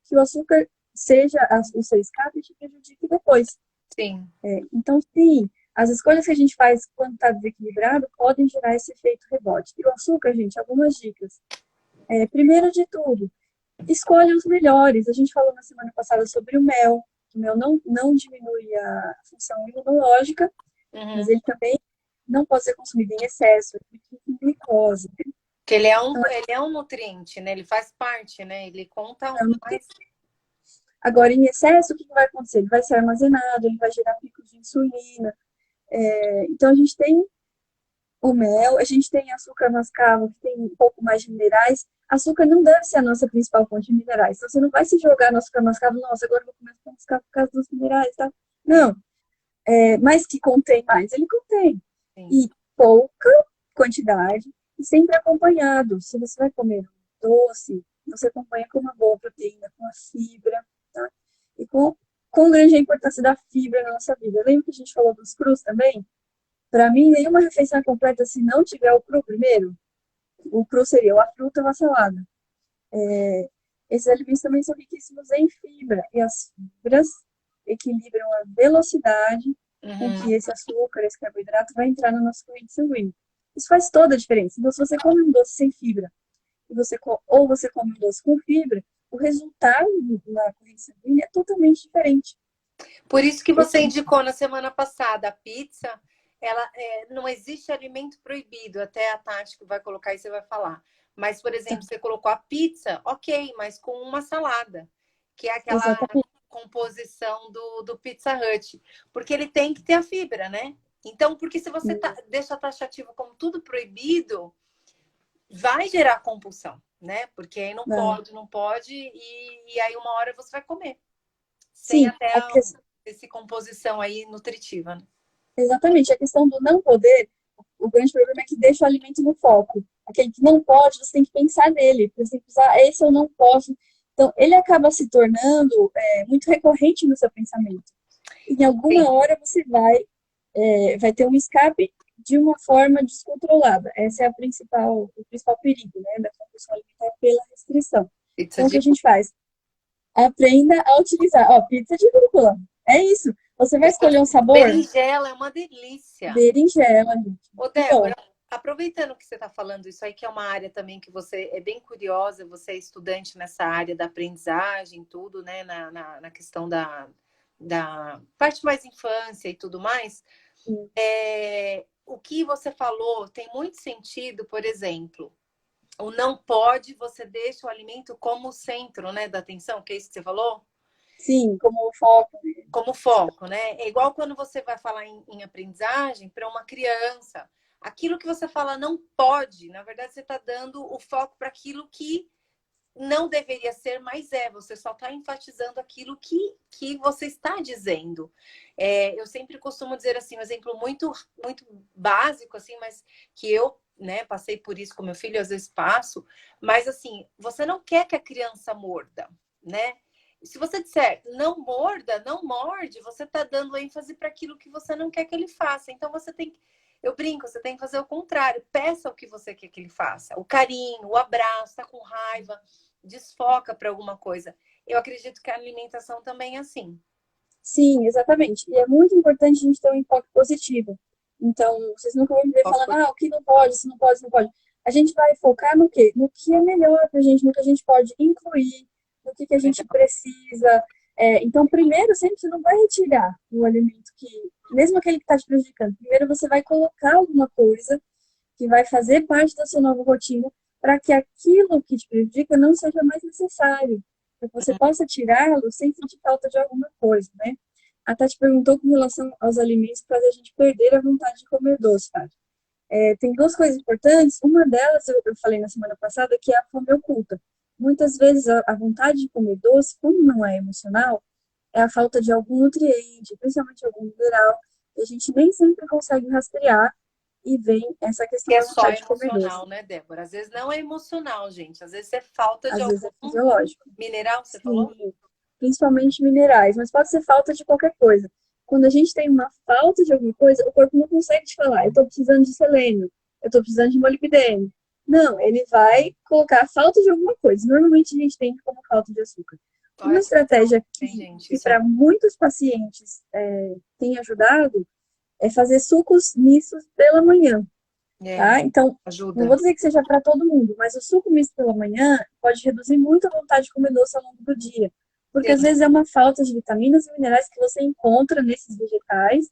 Speaker 2: que o açúcar seja o seu escape e te prejudique depois.
Speaker 1: sim.
Speaker 2: Então, sim, as escolhas que a gente faz quando está desequilibrado podem gerar esse efeito rebote. E o açúcar, gente, algumas dicas. Primeiro de tudo, escolha os melhores. A gente falou na semana passada sobre o mel, que o mel não diminui a função imunológica, mas
Speaker 1: Uhum.
Speaker 2: ele também não pode ser consumido em excesso, é rico em glicose.
Speaker 1: Porque ele é um nutriente, né? Ele faz parte, né? Ele conta mais.
Speaker 2: Agora, em excesso, o que vai acontecer? Ele vai ser armazenado, ele vai gerar picos de insulina. Então, a gente tem o mel, a gente tem açúcar mascavo, que tem um pouco mais de minerais. Açúcar não deve ser a nossa principal fonte de minerais. Então, você não vai se jogar no açúcar mascavo, nossa, agora eu vou comer açúcar mascavo por causa dos minerais, tá? Não, mas que contém mais, ele contém.
Speaker 1: Sim.
Speaker 2: E pouca quantidade, e sempre acompanhado. Se você vai comer doce, você acompanha com uma boa proteína, com a fibra, tá? E com grande importância da fibra na nossa vida. Lembra que a gente falou dos crus também? Para mim, nenhuma refeição é completa se não tiver o cru primeiro. O cru seria a fruta ou a salada. Esses alimentos também são riquíssimos em fibra, e as fibras equilibram a velocidade com
Speaker 1: Uhum.
Speaker 2: que esse açúcar, esse carboidrato vai entrar na nossa corrente sanguínea. Isso faz toda a diferença. Então, se você come um doce sem fibra, ou você come um doce com fibra, o resultado na corrente sanguínea é totalmente diferente.
Speaker 1: Por isso que você
Speaker 2: Esse,
Speaker 1: indicou na semana passada a pizza, não existe alimento proibido, até a Tati que vai colocar e você vai falar. Mas, por exemplo, você colocou a pizza, ok, mas com uma salada, que é aquela
Speaker 2: exatamente.
Speaker 1: composição do Pizza Hut, porque ele tem que ter a fibra, né? Então, porque se você deixa taxativo como tudo proibido, vai gerar compulsão, né? Porque aí não
Speaker 2: Vai.
Speaker 1: pode, não pode, e aí uma hora você vai comer. sem
Speaker 2: Sim,
Speaker 1: até essa composição aí nutritiva, né?
Speaker 2: exatamente. A questão do não poder, o grande problema é que deixa o alimento no foco. Aquele que não pode, você tem que pensar nele. Você tem que pensar, esse eu não posso. Então, ele acaba se tornando muito recorrente no seu pensamento. Em alguma
Speaker 1: Sim,
Speaker 2: hora você vai ter um escape de uma forma descontrolada. Esse é o principal perigo, né, da compulsão alimentar pela restrição.
Speaker 1: pizza
Speaker 2: Então, o que
Speaker 1: de
Speaker 2: a gente faz? Aprenda a utilizar. Ó, pizza de rúcula. É isso. Você vai
Speaker 1: pizza de
Speaker 2: escolher um sabor?
Speaker 1: berinjela, é uma delícia.
Speaker 2: Berinjela, gente.
Speaker 1: Ô,
Speaker 2: Muito bom.
Speaker 1: Débora, aproveitando que você está falando isso aí, que é uma área também que você é bem curiosa, você é estudante nessa área da aprendizagem, tudo, né? Na questão da parte mais infância e tudo mais. O que você falou tem muito sentido, por exemplo, o não pode, você deixa o alimento como centro, né, da atenção, que é isso que você falou?
Speaker 2: Sim, como foco.
Speaker 1: Como foco, né? É igual quando você vai falar em aprendizagem para uma criança. Aquilo que você fala não pode, na verdade, você está dando o foco para aquilo que não deveria ser, mas é. Você só está enfatizando aquilo que você está dizendo. Eu sempre costumo dizer assim, um exemplo muito básico, assim, mas que eu, né, passei por isso com meu filho, às vezes passo, mas assim, você não quer que a criança morda, né? Se você disser não morda, não morde, você está dando ênfase para aquilo que você não quer que ele faça. Então você tem que, eu brinco, você tem que fazer o contrário. Peça o que você quer que ele faça. O carinho, o abraço, tá com raiva, desfoca para alguma coisa. Eu acredito que a alimentação também é assim.
Speaker 2: Sim, exatamente. E é muito importante a gente ter um enfoque positivo. Então, vocês nunca vão me ver falando, o que não pode, se não pode, se não pode. A gente vai focar no quê? No que é melhor pra gente, no que a gente pode incluir, no que a gente precisa. Então, primeiro, sempre você não vai retirar o alimento que, mesmo aquele que está te prejudicando, primeiro você vai colocar alguma coisa que vai fazer parte da sua nova rotina para que aquilo que te prejudica não seja mais necessário, para que você possa tirá-lo sem sentir falta de alguma coisa, né? A Tati perguntou com relação aos alimentos que fazem a gente perder a vontade de comer doce, Tati. Tem duas coisas importantes. Uma delas, eu falei na semana passada, que é a fome oculta. Muitas vezes a vontade de comer doce, como não é emocional, é a falta de algum nutriente, principalmente algum mineral, que a gente nem sempre consegue rastrear e vem essa questão
Speaker 1: Que é
Speaker 2: da
Speaker 1: só
Speaker 2: vontade de comer
Speaker 1: emocional,
Speaker 2: doce.
Speaker 1: né, Débora? Às vezes não é emocional, gente. Às vezes é falta de
Speaker 2: Às vezes
Speaker 1: algum
Speaker 2: é fisiológico.
Speaker 1: mineral, você falou?
Speaker 2: Sim, principalmente minerais, mas pode ser falta de qualquer coisa. Quando a gente tem uma falta de alguma coisa, o corpo não consegue te falar, eu estou precisando de selênio, eu estou precisando de molibdênio. Não, ele vai colocar falta de alguma coisa. Normalmente a gente tem como falta de açúcar. Uma
Speaker 1: Olha que
Speaker 2: estratégia
Speaker 1: tem, gente.
Speaker 2: que
Speaker 1: Isso é.
Speaker 2: para muitos pacientes tem ajudado é fazer sucos mistos pela manhã.
Speaker 1: É,
Speaker 2: Tá? Então, não
Speaker 1: ajuda.
Speaker 2: vou dizer que seja para todo mundo, mas o suco misto pela manhã pode reduzir muito a vontade de comer doce ao longo do dia. Porque às
Speaker 1: Sim,
Speaker 2: vezes é uma falta de vitaminas e minerais que você encontra nesses vegetais.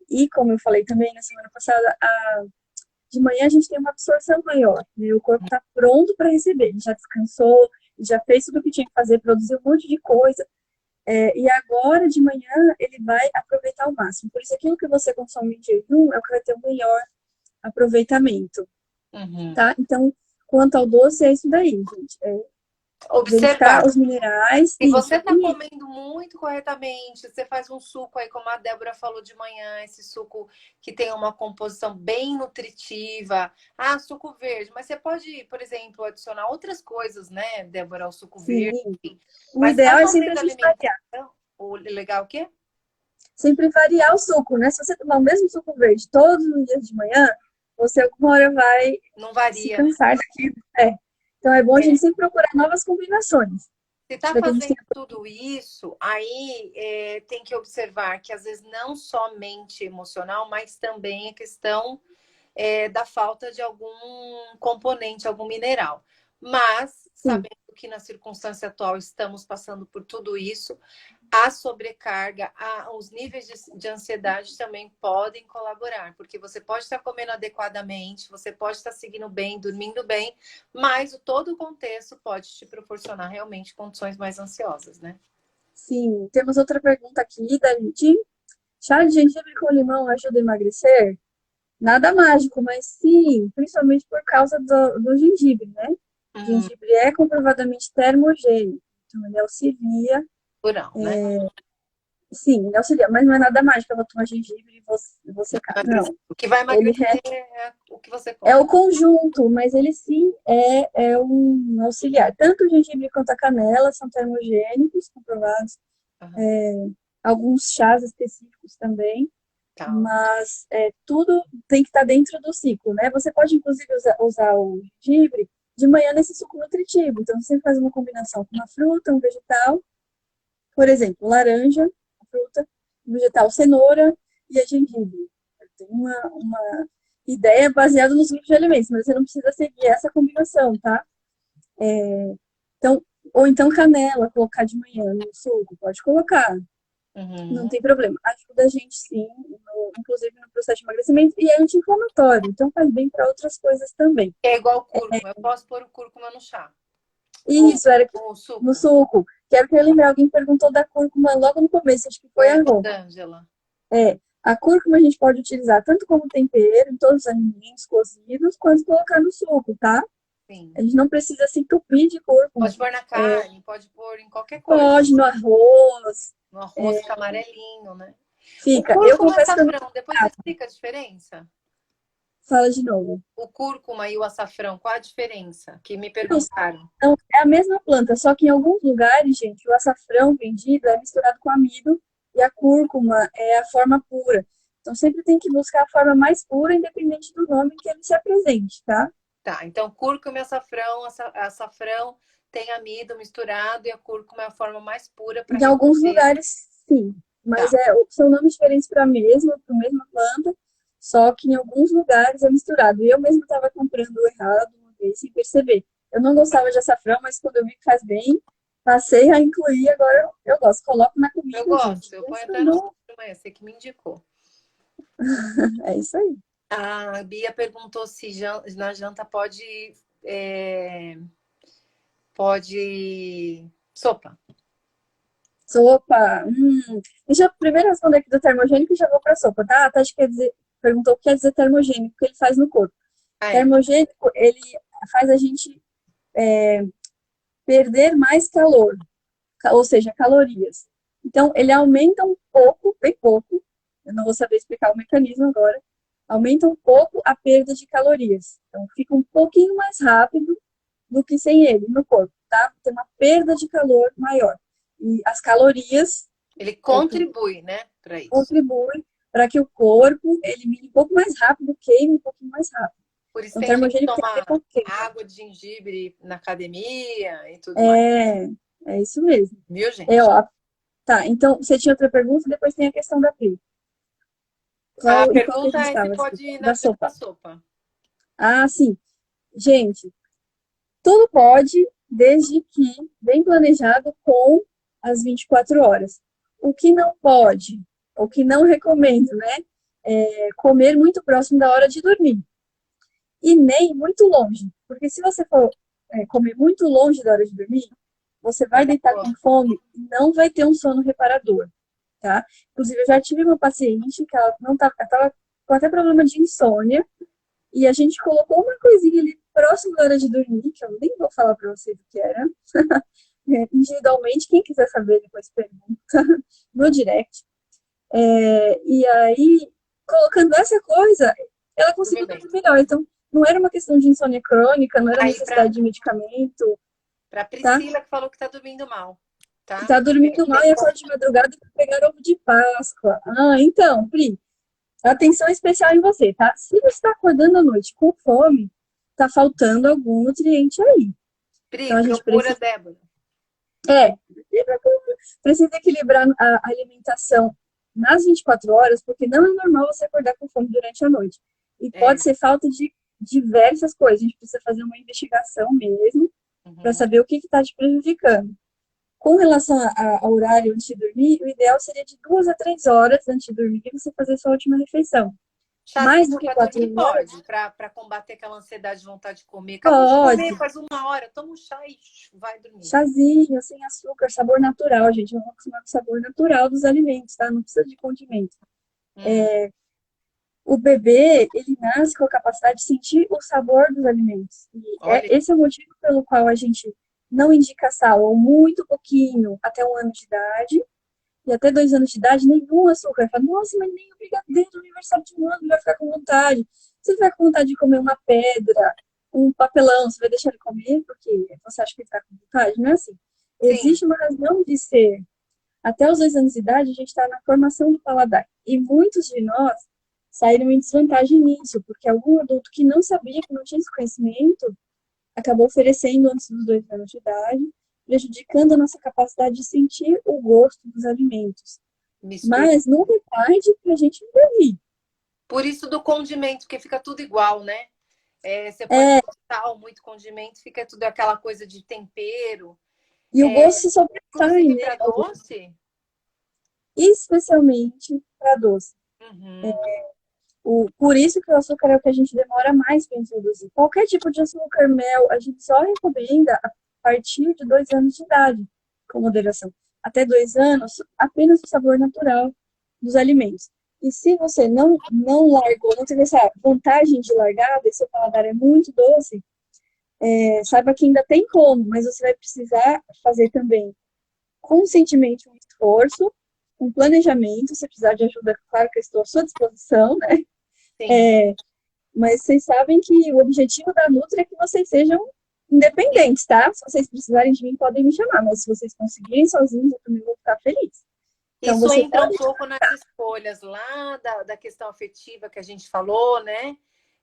Speaker 2: E, como eu falei também na semana passada, de manhã a gente tem uma absorção maior. Né? O corpo está pronto para receber. Ele já descansou, ele já fez tudo o que tinha que fazer, produziu um monte de coisa. E agora, de manhã, ele vai aproveitar ao máximo. Por isso, aquilo que você consome em jejum é o que vai ter o melhor aproveitamento.
Speaker 1: uhum.
Speaker 2: Tá? Então, quanto ao doce, é isso daí, gente. Verificar
Speaker 1: Observar.
Speaker 2: os minerais,
Speaker 1: Se
Speaker 2: isso.
Speaker 1: você está comendo muito corretamente, você faz um suco aí, como a Débora falou de manhã, esse suco que tem uma composição bem nutritiva. Ah, suco verde. Mas você pode, por exemplo, adicionar outras coisas, né, Débora, ao suco verde.
Speaker 2: Sim. O
Speaker 1: Mas está
Speaker 2: ideal é sempre a
Speaker 1: fazendo
Speaker 2: gente variar.
Speaker 1: alimentação. O legal é o quê?
Speaker 2: Sempre variar o suco, né? Se você tomar o mesmo suco verde todos os dias de manhã, você alguma hora vai
Speaker 1: Não
Speaker 2: se
Speaker 1: varia, né?
Speaker 2: cansar daquilo. Então é bom a gente
Speaker 1: É.
Speaker 2: sempre procurar novas combinações.
Speaker 1: Se está
Speaker 2: Para que a gente
Speaker 1: fazendo
Speaker 2: tenha.
Speaker 1: tudo isso, aí tem que observar que às vezes não somente emocional, mas também a questão da falta de algum componente, algum mineral. Mas,
Speaker 2: Sim,
Speaker 1: sabendo que na circunstância atual estamos passando por tudo isso, a sobrecarga, os níveis de ansiedade também podem colaborar, porque você pode estar comendo adequadamente, você pode estar seguindo bem, dormindo bem, mas todo o contexto pode te proporcionar realmente condições mais ansiosas, né?
Speaker 2: sim. Temos outra pergunta aqui da Lidi. Chá de gengibre com limão ajuda a emagrecer? Nada mágico, mas sim, principalmente por causa do gengibre, né? O
Speaker 1: Hum,
Speaker 2: gengibre é comprovadamente termogênico, então ele auxilia
Speaker 1: Não, né?
Speaker 2: sim, ele auxilia, mas não é nada mágico, eu vou tomar gengibre e vou secar. Não,
Speaker 1: O que vai
Speaker 2: ele
Speaker 1: emagrecer é o que você
Speaker 2: é
Speaker 1: come.
Speaker 2: o conjunto, mas ele sim é um auxiliar. Tanto o gengibre quanto a canela são termogênicos, comprovados.
Speaker 1: Aham,
Speaker 2: Alguns chás específicos também,
Speaker 1: tá.
Speaker 2: mas tudo tem que estar dentro do ciclo, né? Você pode, inclusive, usar o gengibre de manhã nesse suco nutritivo. Então, você faz uma combinação com uma fruta, um vegetal, por exemplo, laranja, a fruta, um vegetal cenoura e a gengibre. Tem uma ideia baseada nos grupos de alimentos, mas você não precisa seguir essa combinação, tá? Então, ou então canela, colocar de manhã no suco, pode colocar, não
Speaker 1: Uhum.
Speaker 2: tem problema. Ajuda a gente sim, inclusive no processo de emagrecimento, e é anti-inflamatório, então faz bem para outras coisas também.
Speaker 1: É igual cúrcuma. Eu posso pôr o cúrcuma no chá.
Speaker 2: E isso era
Speaker 1: O
Speaker 2: no
Speaker 1: suco.
Speaker 2: suco. Quero que eu lembre, alguém perguntou da cúrcuma logo no começo, acho que foi
Speaker 1: Foi
Speaker 2: a
Speaker 1: a
Speaker 2: Rô.
Speaker 1: Rosângela.
Speaker 2: A cúrcuma a gente pode utilizar tanto como tempero em todos os alimentos cozidos, quanto colocar no suco, tá? A
Speaker 1: Sim.
Speaker 2: gente não precisa se entupir de cúrcuma.
Speaker 1: Pode pôr na carne, pode pôr em qualquer coisa.
Speaker 2: Pode, no arroz,
Speaker 1: No arroz fica amarelinho, né? O
Speaker 2: fica. Eu
Speaker 1: cúrcuma e
Speaker 2: confesso que eu não
Speaker 1: açafrão, depois você explica a diferença?
Speaker 2: falo de novo.
Speaker 1: O cúrcuma e o açafrão, qual a diferença? Que me
Speaker 2: Não,
Speaker 1: perguntaram.
Speaker 2: não, é a mesma planta, só que em alguns lugares, gente, o açafrão vendido é misturado com amido e a cúrcuma é a forma pura. Então sempre tem que buscar a forma mais pura, independente do nome que ele se apresente, tá?
Speaker 1: Tá, então cúrcuma e açafrão, açafrão tem amido misturado e a cúrcuma é a forma mais pura para
Speaker 2: Em alguns
Speaker 1: remover.
Speaker 2: lugares, sim, mas
Speaker 1: Tá,
Speaker 2: são nomes diferentes para a mesma planta, só que em alguns lugares é misturado. E eu mesmo estava comprando errado uma vez, sem perceber. Eu não gostava de açafrão, mas quando eu vi que faz bem, passei a incluir, agora eu gosto. Coloco na
Speaker 1: eu
Speaker 2: comida,
Speaker 1: gosto,
Speaker 2: gente.
Speaker 1: eu ponho até no suco
Speaker 2: Funcionou.
Speaker 1: de manhã, você que me indicou.
Speaker 2: É isso aí.
Speaker 1: A Bia perguntou se na janta pode sopa.
Speaker 2: Sopa. Deixa eu primeiro responder aqui do termogênico e já vou para sopa, tá? A Tati perguntou o que quer dizer termogênico, o que ele faz no corpo.
Speaker 1: Ah, é.
Speaker 2: Termogênico, ele faz a gente perder mais calor, ou seja, calorias. Então, ele aumenta um pouco, bem pouco, eu não vou saber explicar o mecanismo agora, aumenta um pouco a perda de calorias. Então, fica um pouquinho mais rápido do que sem ele no corpo, tá? Tem uma perda de calor maior. E as calorias
Speaker 1: Ele
Speaker 2: que
Speaker 1: contribui, né, para isso.
Speaker 2: contribuem para que o corpo elimine um pouco mais rápido, queime um pouquinho mais rápido.
Speaker 1: Por isso
Speaker 2: Então, o
Speaker 1: tem gente que
Speaker 2: termogênico tem a ver
Speaker 1: toma
Speaker 2: com queima.
Speaker 1: água de gengibre na academia e tudo mais.
Speaker 2: É, é isso mesmo.
Speaker 1: Viu,
Speaker 2: É,
Speaker 1: gente?
Speaker 2: ó, tá, então você tinha outra pergunta, depois tem a questão da Pri.
Speaker 1: A
Speaker 2: Em qual que a
Speaker 1: pergunta
Speaker 2: gente
Speaker 1: é se
Speaker 2: estava?
Speaker 1: pode
Speaker 2: Desculpa.
Speaker 1: ir na
Speaker 2: Da
Speaker 1: janta
Speaker 2: sopa.
Speaker 1: sopa.
Speaker 2: Ah, sim. Gente, tudo pode, desde que bem planejado com as 24 horas. O que não pode, o que não recomendo, né? É comer muito próximo da hora de dormir. E nem muito longe. Porque se você for comer muito longe da hora de dormir, você
Speaker 1: Vai
Speaker 2: vai
Speaker 1: dar
Speaker 2: deitar com
Speaker 1: boa.
Speaker 2: fome e não vai ter um sono reparador, tá? Inclusive, eu já tive uma paciente que ela não tava, ela tava com até problema de insônia, e a gente colocou uma coisinha ali próximo da hora de dormir, que eu nem vou falar para vocês o que era. Individualmente, quem quiser saber, depois pergunta no direct. E aí, colocando essa coisa, ela
Speaker 1: Dormir
Speaker 2: conseguiu
Speaker 1: bem.
Speaker 2: dormir melhor. Então, não era uma questão de insônia crônica, não era
Speaker 1: Aí,
Speaker 2: necessidade de medicamento,
Speaker 1: pra
Speaker 2: tá?
Speaker 1: Priscila que falou que tá dormindo mal, tá?
Speaker 2: Tá dormindo mal e acorda de madrugada para pegar ovo de Páscoa. Ah, então, Pri, atenção especial em você, tá? Se você está acordando à noite com fome, tá faltando algum nutriente aí.
Speaker 1: Pri,
Speaker 2: Então a gente
Speaker 1: procura
Speaker 2: precisa,
Speaker 1: a Débora.
Speaker 2: é, precisa equilibrar a alimentação nas 24 horas, porque não é normal você acordar com fome durante a noite. E pode
Speaker 1: É.
Speaker 2: ser falta de diversas coisas. A gente precisa fazer uma investigação mesmo para
Speaker 1: Uhum.
Speaker 2: saber o que está te prejudicando. Com relação ao horário antes de dormir, o ideal seria de 2 a 3 horas antes de dormir você fazer sua última refeição. Mais do
Speaker 1: Chazinho
Speaker 2: que
Speaker 1: para
Speaker 2: quatro
Speaker 1: dormir
Speaker 2: horas,
Speaker 1: pode, para combater aquela ansiedade de vontade de comer. Acabou de comer,
Speaker 2: pode.
Speaker 1: faz 1 hora, toma um chá e vai dormir.
Speaker 2: Chazinho, sem açúcar, sabor natural, gente. Vamos acostumar com o sabor natural dos alimentos, tá? Não precisa de condimento.
Speaker 1: Hum,
Speaker 2: O bebê, ele nasce com a capacidade de sentir o sabor dos alimentos. E
Speaker 1: olha,
Speaker 2: esse é o motivo pelo qual a gente não indica sal, ou muito pouquinho, até 1 ano de idade, e até 2 anos de idade, nenhum açúcar. Fala, nossa, mas nem o brigadeiro do aniversário de 1 ano vai ficar com vontade. Você vai com vontade de comer uma pedra, um papelão, você vai deixar ele comer porque você acha que ele está com vontade? Não é assim.
Speaker 1: Sim,
Speaker 2: Existe uma razão de ser. Até os 2 anos de idade, a gente está na formação do paladar. E muitos de nós saíram em desvantagem nisso, porque algum adulto que não sabia, que não tinha esse conhecimento, acabou oferecendo antes dos 2 anos de idade, prejudicando a nossa capacidade de sentir o gosto dos alimentos.
Speaker 1: mistura.
Speaker 2: Mas nunca é tarde para a gente intervir.
Speaker 1: Por isso do condimento, porque fica tudo igual, né? Você põe
Speaker 2: É,
Speaker 1: muito sal, muito condimento, fica tudo aquela coisa de tempero.
Speaker 2: e o gosto se sobressai,
Speaker 1: Inclusive
Speaker 2: né?
Speaker 1: para doce.
Speaker 2: Especialmente para doce.
Speaker 1: Uhum.
Speaker 2: Por isso que o açúcar é o que a gente demora mais para introduzir. Qualquer tipo de açúcar, mel, a gente só recomenda a partir de 2 anos de idade, com moderação. Até 2 anos, apenas o sabor natural dos alimentos. E se você não largou, não teve essa vantagem de largada, e seu paladar é muito doce, saiba que ainda tem como, mas você vai precisar fazer também conscientemente um esforço, um planejamento. Se precisar de ajuda, claro que eu estou à sua disposição, né?
Speaker 1: Sim.
Speaker 2: Mas vocês sabem que o objetivo da Nutri é que vocês sejam independentes, tá? Se vocês precisarem de mim, podem me chamar, mas se vocês conseguirem sozinhos, eu também vou ficar feliz. Então,
Speaker 1: Isso
Speaker 2: você
Speaker 1: entra um
Speaker 2: pode.
Speaker 1: pouco nas escolhas lá da questão afetiva que a gente falou, né?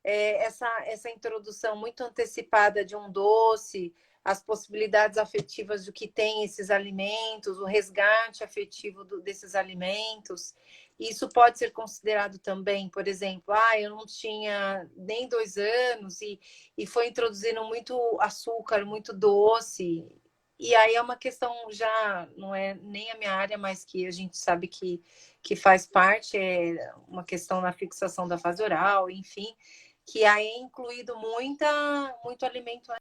Speaker 1: Essa introdução muito antecipada de um doce, as possibilidades afetivas do que tem esses alimentos, o resgate afetivo desses alimentos. Isso pode ser considerado também, por exemplo, eu não tinha nem 2 anos e foi introduzindo muito açúcar, muito doce. E aí é uma questão já, não é nem a minha área, mas que a gente sabe que faz parte, é uma questão na fixação da fase oral, enfim, que aí é incluído muito alimento.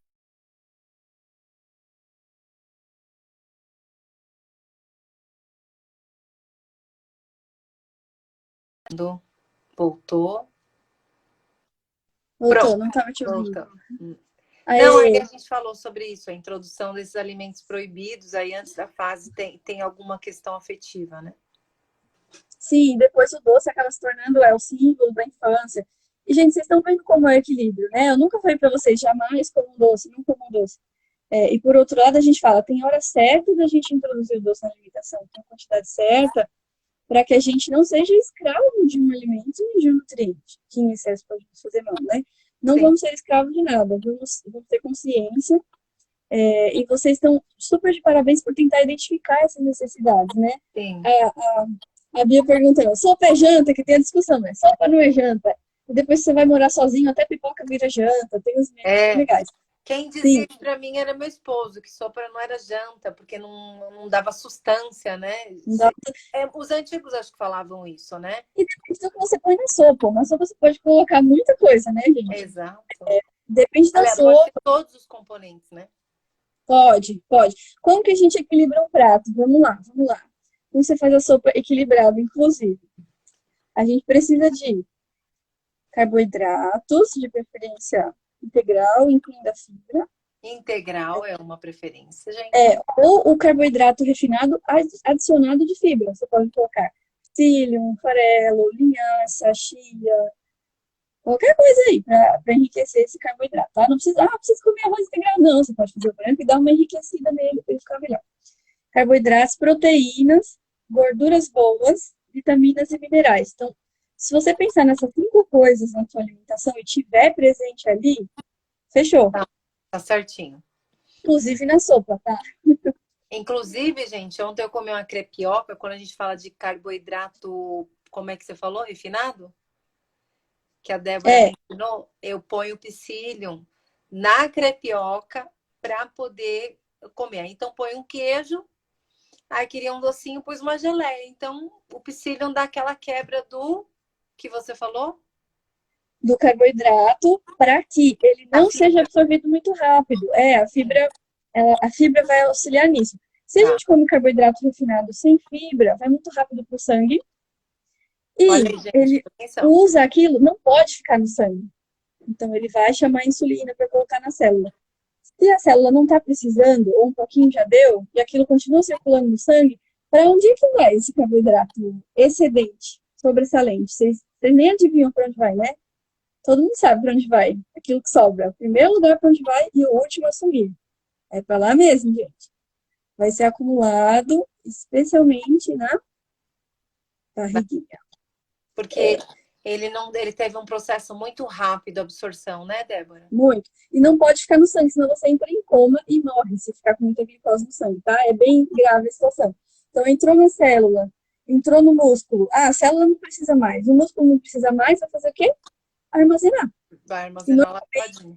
Speaker 1: Voltou.
Speaker 2: Voltou,
Speaker 1: Pronto,
Speaker 2: não estava te ouvindo.
Speaker 1: voltou. Não, aí
Speaker 2: Aê,
Speaker 1: a gente falou sobre isso, a introdução desses alimentos proibidos, aí antes da fase tem alguma questão afetiva, né?
Speaker 2: sim, depois o doce acaba se tornando o símbolo da infância. E, gente, vocês estão vendo como é o equilíbrio, né? Eu nunca falei para vocês, jamais como um doce, não como um doce. E por outro lado, a gente fala, tem hora certa da gente introduzir o doce na alimentação, tem a quantidade certa, para que a gente não seja escravo de um alimento e de um nutriente, que em excesso pode nos fazer mal, né? Não
Speaker 1: Sim,
Speaker 2: vamos ser escravos de nada, vamos ter consciência. E vocês estão super de parabéns por tentar identificar essas necessidades, né?
Speaker 1: sim.
Speaker 2: A Bia perguntando, sopa é janta? Que tem a discussão, né? Sopa não é janta. E depois você vai morar sozinho, até pipoca vira janta, tem uns memes super
Speaker 1: É,
Speaker 2: legais.
Speaker 1: quem dizia
Speaker 2: Sim,
Speaker 1: isso para mim era meu esposo, que sopa não era janta, porque não dava sustância, né?
Speaker 2: não dá.
Speaker 1: Os antigos acho que falavam isso, né?
Speaker 2: E depende do que você põe na sopa. Na sopa você pode colocar muita coisa, né, gente?
Speaker 1: Exato.
Speaker 2: Depende da
Speaker 1: Aliás, pode ter
Speaker 2: sopa.
Speaker 1: todos os componentes, né?
Speaker 2: Pode, pode. Como que a gente equilibra um prato? Vamos lá, vamos lá. Como você faz a sopa equilibrada, inclusive? A gente precisa de carboidratos, de preferência integral, incluindo a fibra.
Speaker 1: Integral é uma preferência, gente.
Speaker 2: Ou o carboidrato refinado adicionado de fibra. Você pode colocar psyllium, farelo, linhaça, chia, qualquer coisa aí para enriquecer esse carboidrato, tá? Não precisa, precisa comer arroz integral, não. Você pode fazer o branco e dar uma enriquecida nele para ele ficar melhor. Carboidratos, proteínas, gorduras boas, vitaminas e minerais. Então, se você pensar nessas 5 coisas na sua alimentação e tiver presente ali, fechou.
Speaker 1: Tá certinho.
Speaker 2: Inclusive na sopa, tá?
Speaker 1: Inclusive, gente, ontem eu comi uma crepioca, quando a gente fala de carboidrato, como é que você falou? Refinado? Que a Débora
Speaker 2: É,
Speaker 1: me ensinou, eu ponho psyllium na crepioca para poder comer. Então, põe um queijo, aí queria um docinho, pus uma geleia. Então, o psyllium dá aquela quebra do que você falou?
Speaker 2: do carboidrato para que ele
Speaker 1: A
Speaker 2: não seja
Speaker 1: fibra.
Speaker 2: absorvido muito rápido.
Speaker 1: Sim.
Speaker 2: A fibra vai auxiliar nisso. Se a
Speaker 1: Tá.
Speaker 2: gente come carboidrato refinado sem fibra, vai muito rápido para o sangue
Speaker 1: Olha
Speaker 2: e
Speaker 1: aí, gente,
Speaker 2: ele
Speaker 1: atenção.
Speaker 2: usa aquilo, não pode ficar no sangue. Então ele vai chamar a insulina para colocar na célula. Se a célula não está precisando, ou um pouquinho já deu, e aquilo continua circulando no sangue, Para onde é que vai esse carboidrato excedente, sobressalente? Vocês nem adivinham para onde vai, né? Todo mundo sabe para onde vai. Aquilo que sobra. O primeiro lugar para onde vai e o último a sumir. É para lá mesmo, gente. Vai ser acumulado, especialmente na barriguinha.
Speaker 1: Porque ele teve um processo muito rápido de absorção, né, Débora?
Speaker 2: Muito. E não pode ficar no sangue, senão você entra em coma e morre se ficar com muita glicose no sangue, tá? É bem grave a situação. Então, entrou na célula, entrou no músculo. Ah, a célula não precisa mais. O músculo não precisa mais, vai fazer o quê? Armazenar.
Speaker 1: Vai
Speaker 2: E
Speaker 1: armazenar lá lavadinho.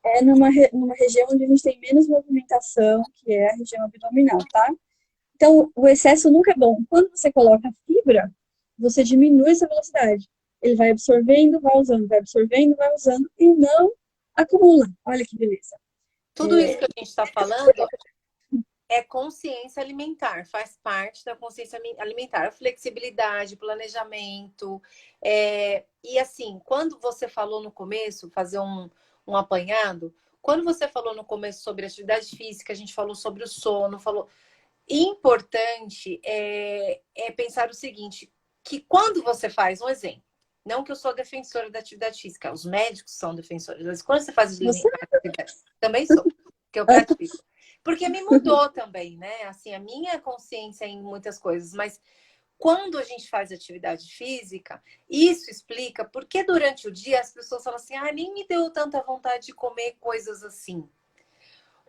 Speaker 2: é numa região onde a gente tem menos movimentação, que é a região abdominal, tá? Então, o excesso nunca é bom. Quando você coloca fibra, você diminui essa velocidade. Ele vai absorvendo, vai usando, vai absorvendo, vai usando e não acumula. Olha que beleza.
Speaker 1: Tudo isso que a gente está falando é consciência alimentar, faz parte da consciência alimentar, flexibilidade, planejamento. E assim, quando você falou no começo, fazer um apanhado, quando você falou no começo sobre atividade física, a gente falou sobre o sono, falou. Importante é pensar o seguinte, que quando você faz um exemplo, não que eu sou defensora da atividade física, os médicos são defensores, mas quando você faz
Speaker 2: Você
Speaker 1: atividade, também sou, que eu pratico. Porque me mudou também, né? Assim, a minha consciência em muitas coisas, mas quando a gente faz atividade física, isso explica porque durante o dia as pessoas falam assim, nem me deu tanta vontade de comer coisas assim.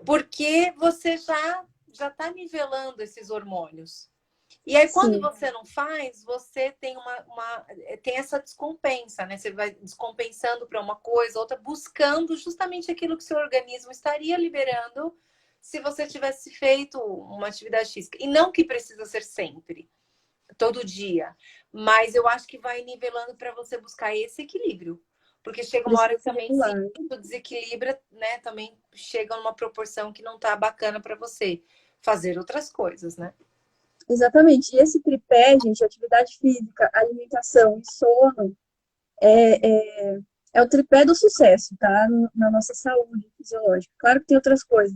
Speaker 1: Porque você já está nivelando esses hormônios. E aí, quando
Speaker 2: sim,
Speaker 1: você não faz, você tem tem essa descompensa, né? Você vai descompensando para uma coisa, outra, buscando justamente aquilo que seu organismo estaria liberando se você tivesse feito uma atividade física. E não que precisa ser sempre, todo dia. Mas eu acho que vai nivelando para você buscar esse equilíbrio. Porque chega uma hora
Speaker 2: precisa
Speaker 1: que
Speaker 2: ser
Speaker 1: também se
Speaker 2: regular.
Speaker 1: desequilibra, né? Também chega numa proporção que não tá bacana para você fazer outras coisas, né?
Speaker 2: Exatamente. E esse tripé, gente, atividade física, alimentação e sono, é o tripé do sucesso, tá? Na nossa saúde fisiológica. Claro que tem outras coisas,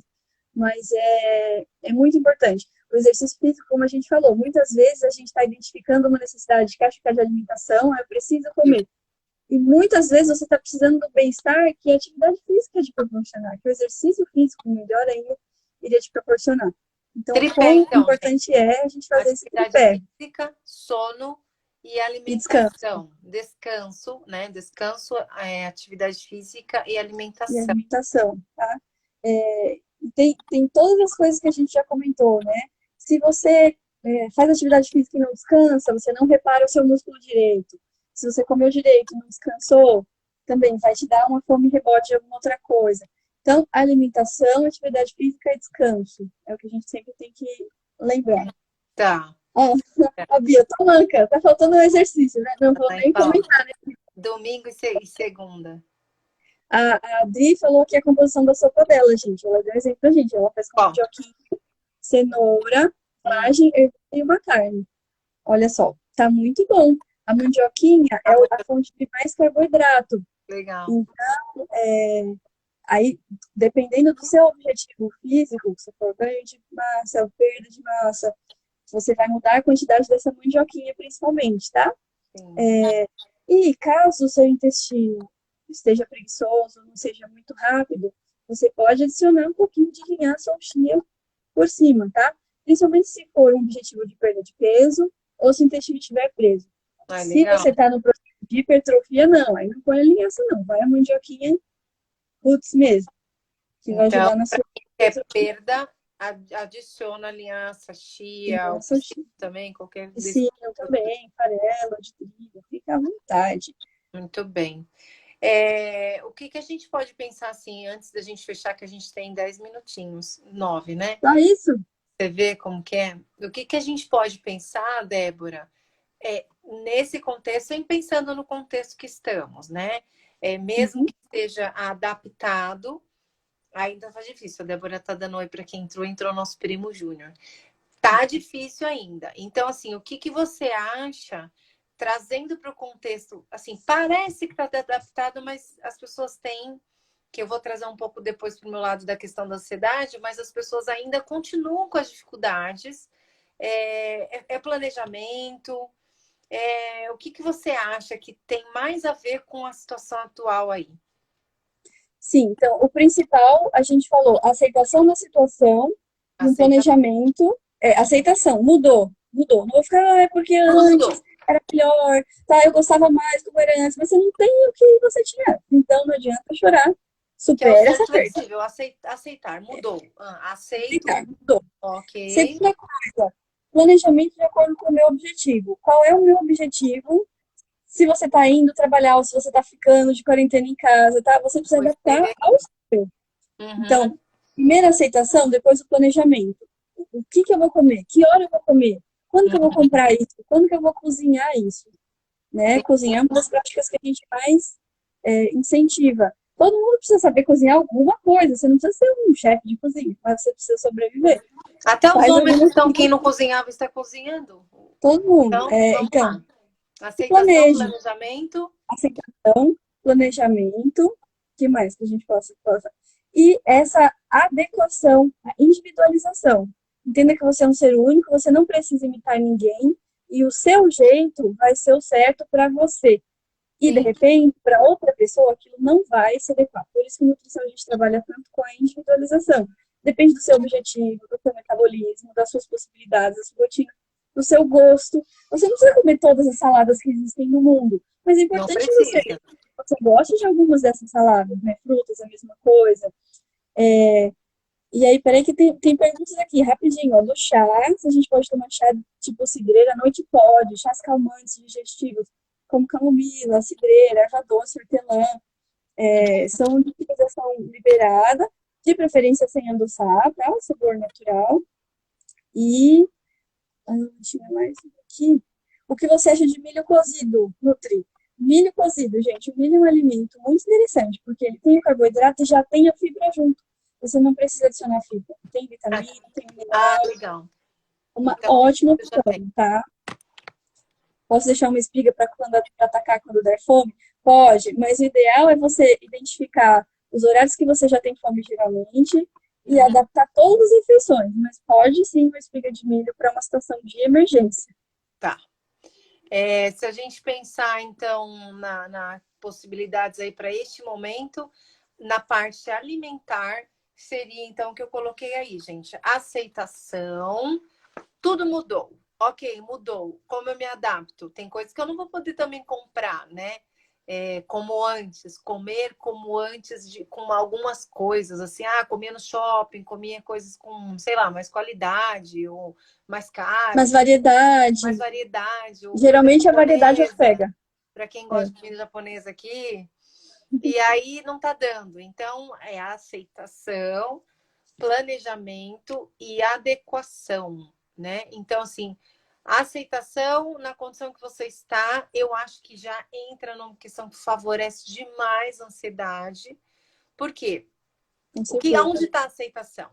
Speaker 2: mas é muito importante. O exercício físico, como a gente falou, muitas vezes a gente está identificando uma necessidade que acho que é de alimentação, eu preciso comer. E muitas vezes você está precisando do bem-estar que a atividade física é de proporcionar, que o exercício físico, melhor ainda, iria te proporcionar. Então,
Speaker 1: Tripé,
Speaker 2: quão
Speaker 1: então, gente.
Speaker 2: importante é a gente fazer esse
Speaker 1: Atividade
Speaker 2: tripé
Speaker 1: física, sono e
Speaker 2: e descanso.
Speaker 1: alimentação. Descanso, né? Descanso, atividade física e
Speaker 2: E
Speaker 1: alimentação.
Speaker 2: alimentação, tá? Tem todas as coisas que a gente já comentou, né? Se você faz atividade física e não descansa, você não repara o seu músculo direito. Se você comeu direito e não descansou, também vai te dar uma fome rebote de alguma outra coisa. Então, alimentação, atividade física e descanso. É o que a gente sempre tem que lembrar.
Speaker 1: Tá.
Speaker 2: Ó, a Bia, tá manca, tá faltando um exercício, né? Não vou
Speaker 1: Aí
Speaker 2: nem
Speaker 1: fala,
Speaker 2: comentar, né?
Speaker 1: domingo e segunda.
Speaker 2: A Adri falou que a composição da sopa dela, gente. Ela deu um exemplo pra gente. Ela faz com
Speaker 1: Bom,
Speaker 2: mandioquinha, cenoura, vagem, ervilha e uma carne. Olha só, tá muito bom. A mandioquinha é
Speaker 1: tá muito
Speaker 2: a fonte de mais carboidrato.
Speaker 1: legal.
Speaker 2: Então, aí, dependendo do seu objetivo físico, se for ganho de massa ou perda de massa, você vai mudar a quantidade dessa mandioquinha, principalmente, tá?
Speaker 1: Sim.
Speaker 2: E caso o seu intestino esteja preguiçoso, não seja muito rápido, você pode adicionar um pouquinho de linhaça ou chia por cima, tá? Principalmente se for um objetivo de perda de peso ou se o intestino estiver preso. Se
Speaker 1: Legal.
Speaker 2: você está no processo de hipertrofia, não. Aí não põe a linhaça, não. Vai a mandioquinha roots mesmo, que vai
Speaker 1: Então,
Speaker 2: ajudar na
Speaker 1: para
Speaker 2: sua
Speaker 1: quem quer
Speaker 2: hipertrofia.
Speaker 1: perda, adiciona linhaça, chia,
Speaker 2: Linhaça ou chia.
Speaker 1: também, qualquer desses.
Speaker 2: Sim, eu também. Farelo de trigo. Fica à vontade.
Speaker 1: Muito bem. O que a gente pode pensar assim, antes da gente fechar, que a gente tem 10 minutinhos, 9, né?
Speaker 2: Só isso?
Speaker 1: Você vê como que é? O que a gente pode pensar, Débora, nesse contexto, e pensando no contexto que estamos, né? Mesmo
Speaker 2: Uhum.
Speaker 1: que esteja adaptado, ainda tá difícil. A Débora tá dando oi para quem entrou nosso primo Júnior. Tá difícil ainda. Então, assim, o que você acha, trazendo para o contexto, assim, parece que está adaptado, mas as pessoas têm, que eu vou trazer um pouco depois para o meu lado da questão da ansiedade, mas as pessoas ainda continuam com as dificuldades É planejamento? O que que você acha que tem mais a ver com a situação atual aí?
Speaker 2: Sim, então, o principal, a gente falou, aceitação da situação, um
Speaker 1: Aceita
Speaker 2: planejamento, aceitação, mudou. Não vou ficar, é porque
Speaker 1: tudo mudou.
Speaker 2: antes era melhor, tá, eu gostava mais como era antes, mas você não tem o que você tinha. Então, não adianta chorar,
Speaker 1: Que é o
Speaker 2: supera
Speaker 1: ser
Speaker 2: essa perda.
Speaker 1: flexível, aceitar, mudou. Aceito,
Speaker 2: Aceitar, mudou.
Speaker 1: ok.
Speaker 2: Segunda coisa, planejamento de acordo com o meu objetivo. Qual é o meu objetivo? Se você está indo trabalhar ou se você está ficando de quarentena em casa, tá? Você precisa
Speaker 1: Vou
Speaker 2: adaptar
Speaker 1: escrever
Speaker 2: ao
Speaker 1: aqui.
Speaker 2: seu. Então,
Speaker 1: Uhum.
Speaker 2: primeira aceitação, depois o planejamento. O que que eu vou comer? Que hora eu vou comer? Quando que eu vou
Speaker 1: Uhum.
Speaker 2: comprar isso? Quando que eu vou cozinhar isso? Né?
Speaker 1: Sim,
Speaker 2: Cozinhar é uma das práticas que a gente mais incentiva. Todo mundo precisa saber cozinhar alguma coisa. Você não precisa ser um chefe de cozinha, mas você precisa sobreviver.
Speaker 1: até os
Speaker 2: Faz
Speaker 1: homens
Speaker 2: algumas
Speaker 1: estão, quem
Speaker 2: coisas,
Speaker 1: não cozinhava está cozinhando.
Speaker 2: todo mundo.
Speaker 1: Então, vamos
Speaker 2: Então,
Speaker 1: lá. Aceitação,
Speaker 2: planeje.
Speaker 1: planejamento.
Speaker 2: Aceitação, planejamento, que mais que a gente possa? E essa adequação, a individualização. Entenda que você é um ser único, você não precisa imitar ninguém e o seu jeito vai ser o certo para você. E, de
Speaker 1: Sim,
Speaker 2: repente, para outra pessoa, aquilo não vai se adequar. Por isso que em nutrição a gente trabalha tanto com a individualização. Depende do seu objetivo, do seu metabolismo, das suas possibilidades, da sua rotina, do seu gosto. Você não precisa comer todas as saladas que existem no mundo, mas é
Speaker 1: não
Speaker 2: importante que
Speaker 1: precisa.
Speaker 2: você goste de algumas dessas saladas, né? Frutas, a mesma coisa. E aí, peraí que tem perguntas aqui, rapidinho, ó, do chá, se a gente pode tomar chá tipo cidreira à noite, pode, chás calmantes, digestivos, como camomila, cidreira, erva doce, hortelã, são de utilização liberada, de preferência sem adoçar, tá? Sabor natural. E, deixa eu ver mais aqui. O que você acha de milho cozido, Nutri? Milho cozido, gente, o milho é um alimento muito interessante, porque ele tem o carboidrato e já tem a fibra junto. Você não precisa adicionar fibra. Tem
Speaker 1: Ah,
Speaker 2: vitamina, tem
Speaker 1: ah,
Speaker 2: mineral,
Speaker 1: legal.
Speaker 2: uma
Speaker 1: Então,
Speaker 2: ótima
Speaker 1: eu já tenho.
Speaker 2: opção, tá? Posso deixar uma espiga para atacar quando der fome? Pode, mas o ideal é você identificar os horários que você já tem fome geralmente e
Speaker 1: Uhum.
Speaker 2: adaptar todas as refeições. Mas pode sim uma espiga de milho para uma situação de emergência.
Speaker 1: Tá. Se a gente pensar, então, na possibilidades aí para este momento, na parte alimentar, seria, então, o que eu coloquei aí, gente. Aceitação, tudo mudou. Ok, mudou. Como eu me adapto? Tem coisas que eu não vou poder também comprar, né? Como antes, comer como antes com algumas coisas, assim, comia no shopping, comia coisas com, sei lá, mais qualidade, ou mais caro,
Speaker 2: Mas variedade,
Speaker 1: mais variedade, ou comida
Speaker 2: geralmente a variedade os
Speaker 1: japonesa,
Speaker 2: pega.
Speaker 1: para quem gosta
Speaker 2: É,
Speaker 1: de comida japonesa aqui, e aí não tá dando. Então, é a aceitação, planejamento e adequação, né? Então, assim, a aceitação na condição que você está, eu acho que já entra numa questão que favorece demais a ansiedade. Por quê?
Speaker 2: com certeza.
Speaker 1: Onde está a aceitação?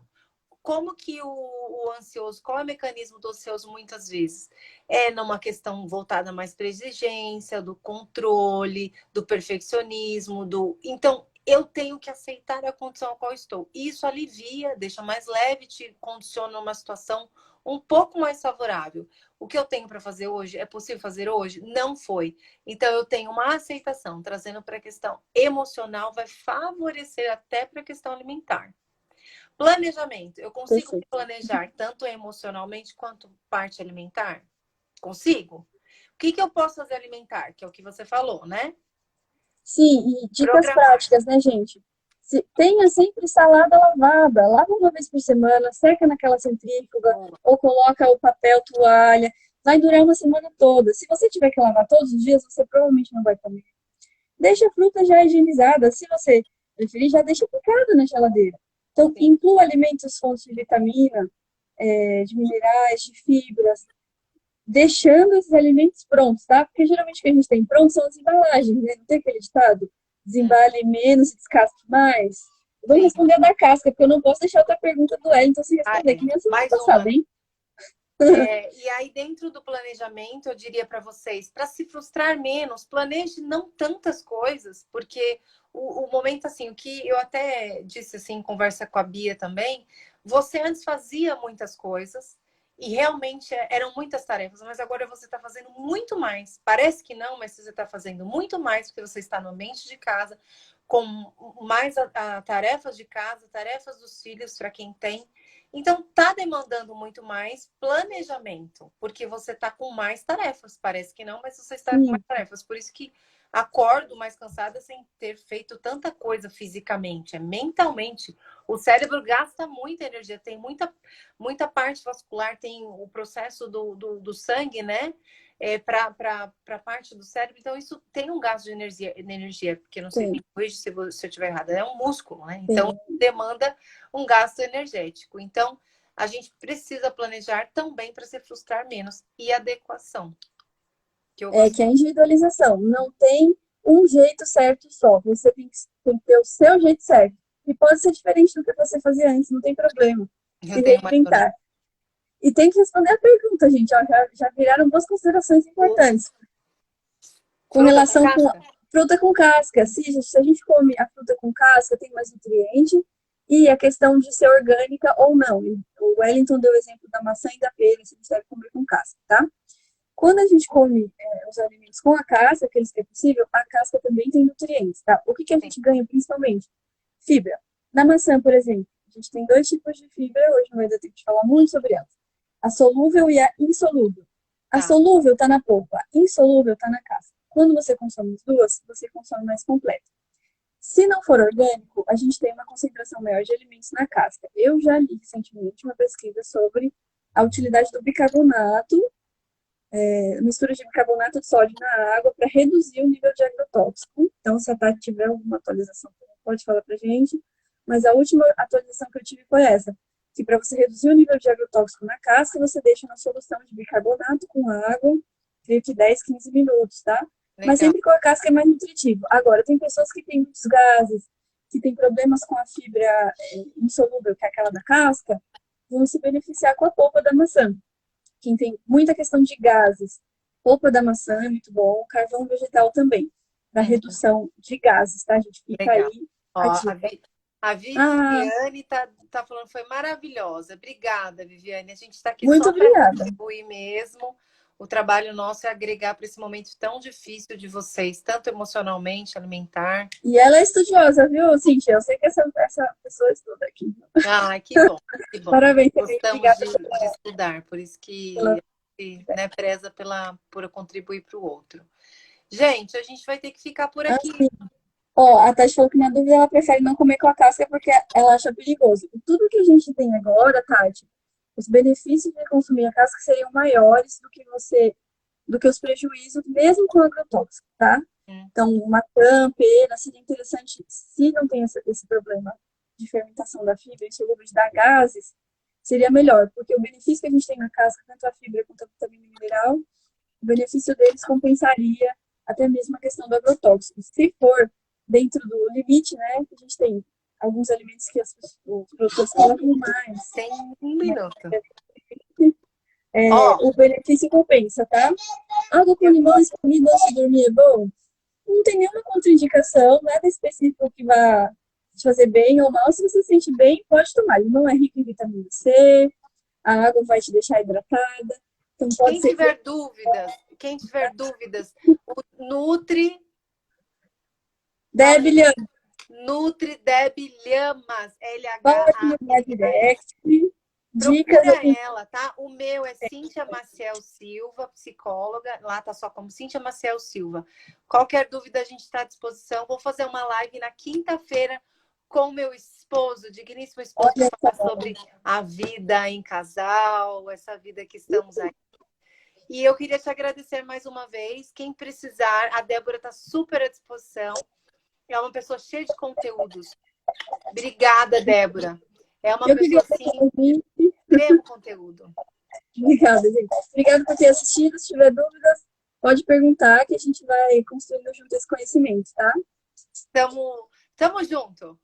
Speaker 1: Como que o ansioso, qual é o mecanismo do ansioso muitas vezes? É numa questão voltada mais para a exigência, do controle, do perfeccionismo, Então, eu tenho que aceitar a condição a qual estou. Isso alivia, deixa mais leve, te condiciona uma situação um pouco mais favorável. O que eu tenho para fazer hoje, é possível fazer hoje? Não foi. Então, eu tenho uma aceitação, trazendo para a questão emocional, vai favorecer até para a questão alimentar. Planejamento. Eu consigo me
Speaker 2: Perfeito.
Speaker 1: planejar tanto emocionalmente quanto parte alimentar? Consigo? O que eu posso fazer alimentar? Que é o que você falou, né?
Speaker 2: Sim, e dicas
Speaker 1: Programar.
Speaker 2: práticas, né, gente? Tenha sempre salada lavada. Lava uma vez por semana, seca naquela centrífuga,
Speaker 1: Boa.
Speaker 2: ou coloca o papel toalha. Vai durar uma semana toda. Se você tiver que lavar todos os dias, você provavelmente não vai comer. Deixa a fruta já higienizada. Se você preferir, já deixa picada na geladeira. Então,
Speaker 1: Sim.
Speaker 2: inclua alimentos fontes de vitamina, de minerais, de fibras, deixando esses alimentos prontos, tá? Porque geralmente o que a gente tem pronto são as embalagens, né? Não tem aquele ditado? Desembale menos e descasque mais. Eu vou
Speaker 1: Sim.
Speaker 2: responder a da casca, porque eu não posso deixar outra pergunta do Wellington sem
Speaker 1: Ah,
Speaker 2: responder, que nem a semana
Speaker 1: mais
Speaker 2: passada,
Speaker 1: uma.
Speaker 2: hein?
Speaker 1: E aí, dentro do planejamento, eu diria para vocês, para se frustrar menos, planeje não tantas coisas, porque o momento, assim, o que eu até disse, assim, em conversa com a Bia também, você antes fazia muitas coisas, E realmente eram muitas tarefas, mas agora você está fazendo muito mais. Parece que não, mas você está fazendo muito mais porque você está no ambiente de casa, com mais tarefas de casa, tarefas dos filhos para quem tem. Então, está demandando muito mais planejamento, porque você está com mais tarefas. Parece que não, mas você está com mais
Speaker 2: Sim,
Speaker 1: tarefas. Por isso que acordo mais cansada sem ter feito tanta coisa fisicamente, é mentalmente. O cérebro gasta muita energia, tem muita parte vascular, tem o processo do sangue, né? Para a parte do cérebro, então isso tem um gasto de energia, porque não sei,
Speaker 2: tem,
Speaker 1: me corrija se eu estiver errada, é um músculo, né? Então
Speaker 2: tem.
Speaker 1: demanda um gasto energético. Então a gente precisa planejar também para se frustrar menos. E adequação, que eu
Speaker 2: É
Speaker 1: gosto.
Speaker 2: que a individualização não tem um jeito certo só. Você tem que ter o seu jeito certo. E pode ser diferente do que você fazia antes, não tem problema.
Speaker 1: Eu
Speaker 2: Se
Speaker 1: tenho mais ou menos.
Speaker 2: reinventar. E tem que responder a pergunta, gente. Ó, já viraram duas considerações importantes. Com
Speaker 1: Fruta com
Speaker 2: relação com
Speaker 1: casca?
Speaker 2: fruta com casca. Se a gente come a fruta com casca, tem mais nutriente. E a questão de ser orgânica ou não. O Wellington deu o exemplo da maçã e da pera, se a gente deve comer com casca, tá? Quando a gente come os alimentos com a casca, aqueles que é possível, a casca também tem nutrientes, tá? O que que a
Speaker 1: Sim.
Speaker 2: gente ganha principalmente? Fibra. Na maçã, por exemplo, a gente tem dois tipos de fibra, hoje não vai dar tempo de falar muito sobre elas. A solúvel e a insolúvel. A
Speaker 1: Tá.
Speaker 2: solúvel está na polpa, a insolúvel está na casca. Quando você consome as duas, você consome mais completo. Se não for orgânico, a gente tem uma concentração maior de alimentos na casca. Eu já li recentemente uma pesquisa sobre a utilidade do bicarbonato, mistura de bicarbonato de sódio na água para reduzir o nível de agrotóxico. Então, se a Tati tiver alguma atualização, pode falar para a gente. Mas a última atualização que eu tive foi essa, que para você reduzir o nível de agrotóxico na casca, você deixa uma solução de bicarbonato com água, creio que 10, 15 minutos, tá? Mas
Speaker 1: Legal.
Speaker 2: sempre com a casca é mais nutritivo. Agora, tem pessoas que têm muitos gases, que têm problemas com a fibra insolúvel, que é aquela da casca, vão se beneficiar com a polpa da maçã. Quem tem muita questão de gases, polpa da maçã é muito bom, carvão vegetal também, para
Speaker 1: Uhum.
Speaker 2: redução de gases, tá? A gente fica
Speaker 1: Legal.
Speaker 2: aí
Speaker 1: Ó,
Speaker 2: a dica.
Speaker 1: a
Speaker 2: Ah,
Speaker 1: Viviane tá falando, foi maravilhosa. Obrigada, Viviane. A gente está aqui
Speaker 2: muito
Speaker 1: só para
Speaker 2: obrigada.
Speaker 1: contribuir mesmo. O trabalho nosso é agregar para esse momento tão difícil de vocês, tanto emocionalmente, alimentar.
Speaker 2: E ela é estudiosa, viu, Cintia? Eu sei que essa pessoa estuda aqui.
Speaker 1: Ah, que bom, que bom.
Speaker 2: Parabéns também,
Speaker 1: Gostamos
Speaker 2: obrigada
Speaker 1: de estudar, por isso que
Speaker 2: pela.
Speaker 1: a gente, né, preza por contribuir para o outro. Gente, a gente vai ter que ficar por aqui.
Speaker 2: Assim, ó, a Tati falou que na dúvida ela prefere não comer com a casca porque ela acha perigoso. E tudo que a gente tem agora, Tati, os benefícios de consumir a casca seriam maiores do que os prejuízos, mesmo com agrotóxico, tá?
Speaker 1: Hum,
Speaker 2: Então, maçã, pera, seria interessante, se não tem esse problema de fermentação da fibra, insolúvel de dar gases, seria melhor, porque o benefício que a gente tem na casca, tanto a fibra quanto a vitamina mineral, o benefício deles compensaria até mesmo a questão do agrotóxico. Se for dentro do limite, né, que a gente tem alguns alimentos que os produtores colocam mais,
Speaker 1: Tem um minuto. Ó,
Speaker 2: o benefício compensa, tá? Água com
Speaker 1: eu-
Speaker 2: limão espremido antes de dormir é bom? Não tem nenhuma contraindicação, nada específico que vá te fazer bem ou mal. Se você se sente bem, pode tomar. Ele não é rico em vitamina C, a água vai te deixar hidratada. Então pode
Speaker 1: quem
Speaker 2: ser que.
Speaker 1: tiver dúvidas, o Nutri, fala,
Speaker 2: Debilian,
Speaker 1: Nutri Deb Lhamas,
Speaker 2: pode mandar
Speaker 1: Lhamas.
Speaker 2: direct. Dicas
Speaker 1: Procura
Speaker 2: aqui.
Speaker 1: ela, tá? O meu é Cíntia Maciel Silva, psicóloga. Lá tá só como Cíntia Maciel Silva. Qualquer dúvida, a gente está à disposição. Vou fazer uma live na quinta-feira com meu esposo, digníssimo esposo, para
Speaker 2: Olha
Speaker 1: falar
Speaker 2: só.
Speaker 1: sobre a vida em casal, essa vida que estamos aí. E eu queria te agradecer mais uma vez. Quem precisar, a Débora está super à disposição. É uma pessoa cheia de conteúdos. Obrigada, Débora. É uma
Speaker 2: Eu que
Speaker 1: pessoa,
Speaker 2: agradeço
Speaker 1: assim,
Speaker 2: o convite.
Speaker 1: extremo conteúdo.
Speaker 2: Obrigada, gente. Obrigada por ter assistido. Se tiver dúvidas, pode perguntar que a gente vai construindo junto esse conhecimento, tá?
Speaker 1: Tamo junto.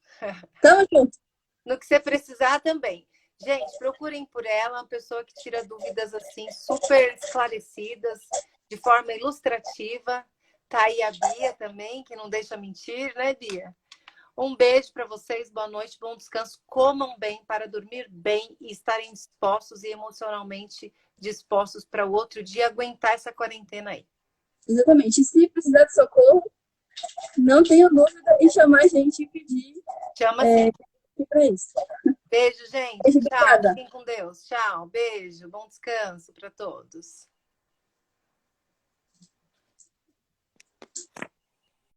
Speaker 2: Tamo junto.
Speaker 1: No que você precisar também. Gente, procurem por ela, uma pessoa que tira dúvidas assim super esclarecidas, de forma ilustrativa. Tá aí a Bia também, que não deixa mentir, né, Bia? Um beijo para vocês, boa noite, bom descanso, comam bem para dormir bem e estarem dispostos e emocionalmente dispostos para o outro dia aguentar essa quarentena aí.
Speaker 2: Exatamente. E se precisar de socorro, não tenha dúvida em chamar a gente e pedir
Speaker 1: Chama sim.
Speaker 2: para isso.
Speaker 1: Beijo, gente.
Speaker 2: Beijo,
Speaker 1: Tchau.
Speaker 2: obrigada.
Speaker 1: Fiquem com Deus. Tchau. Beijo. Bom descanso para todos.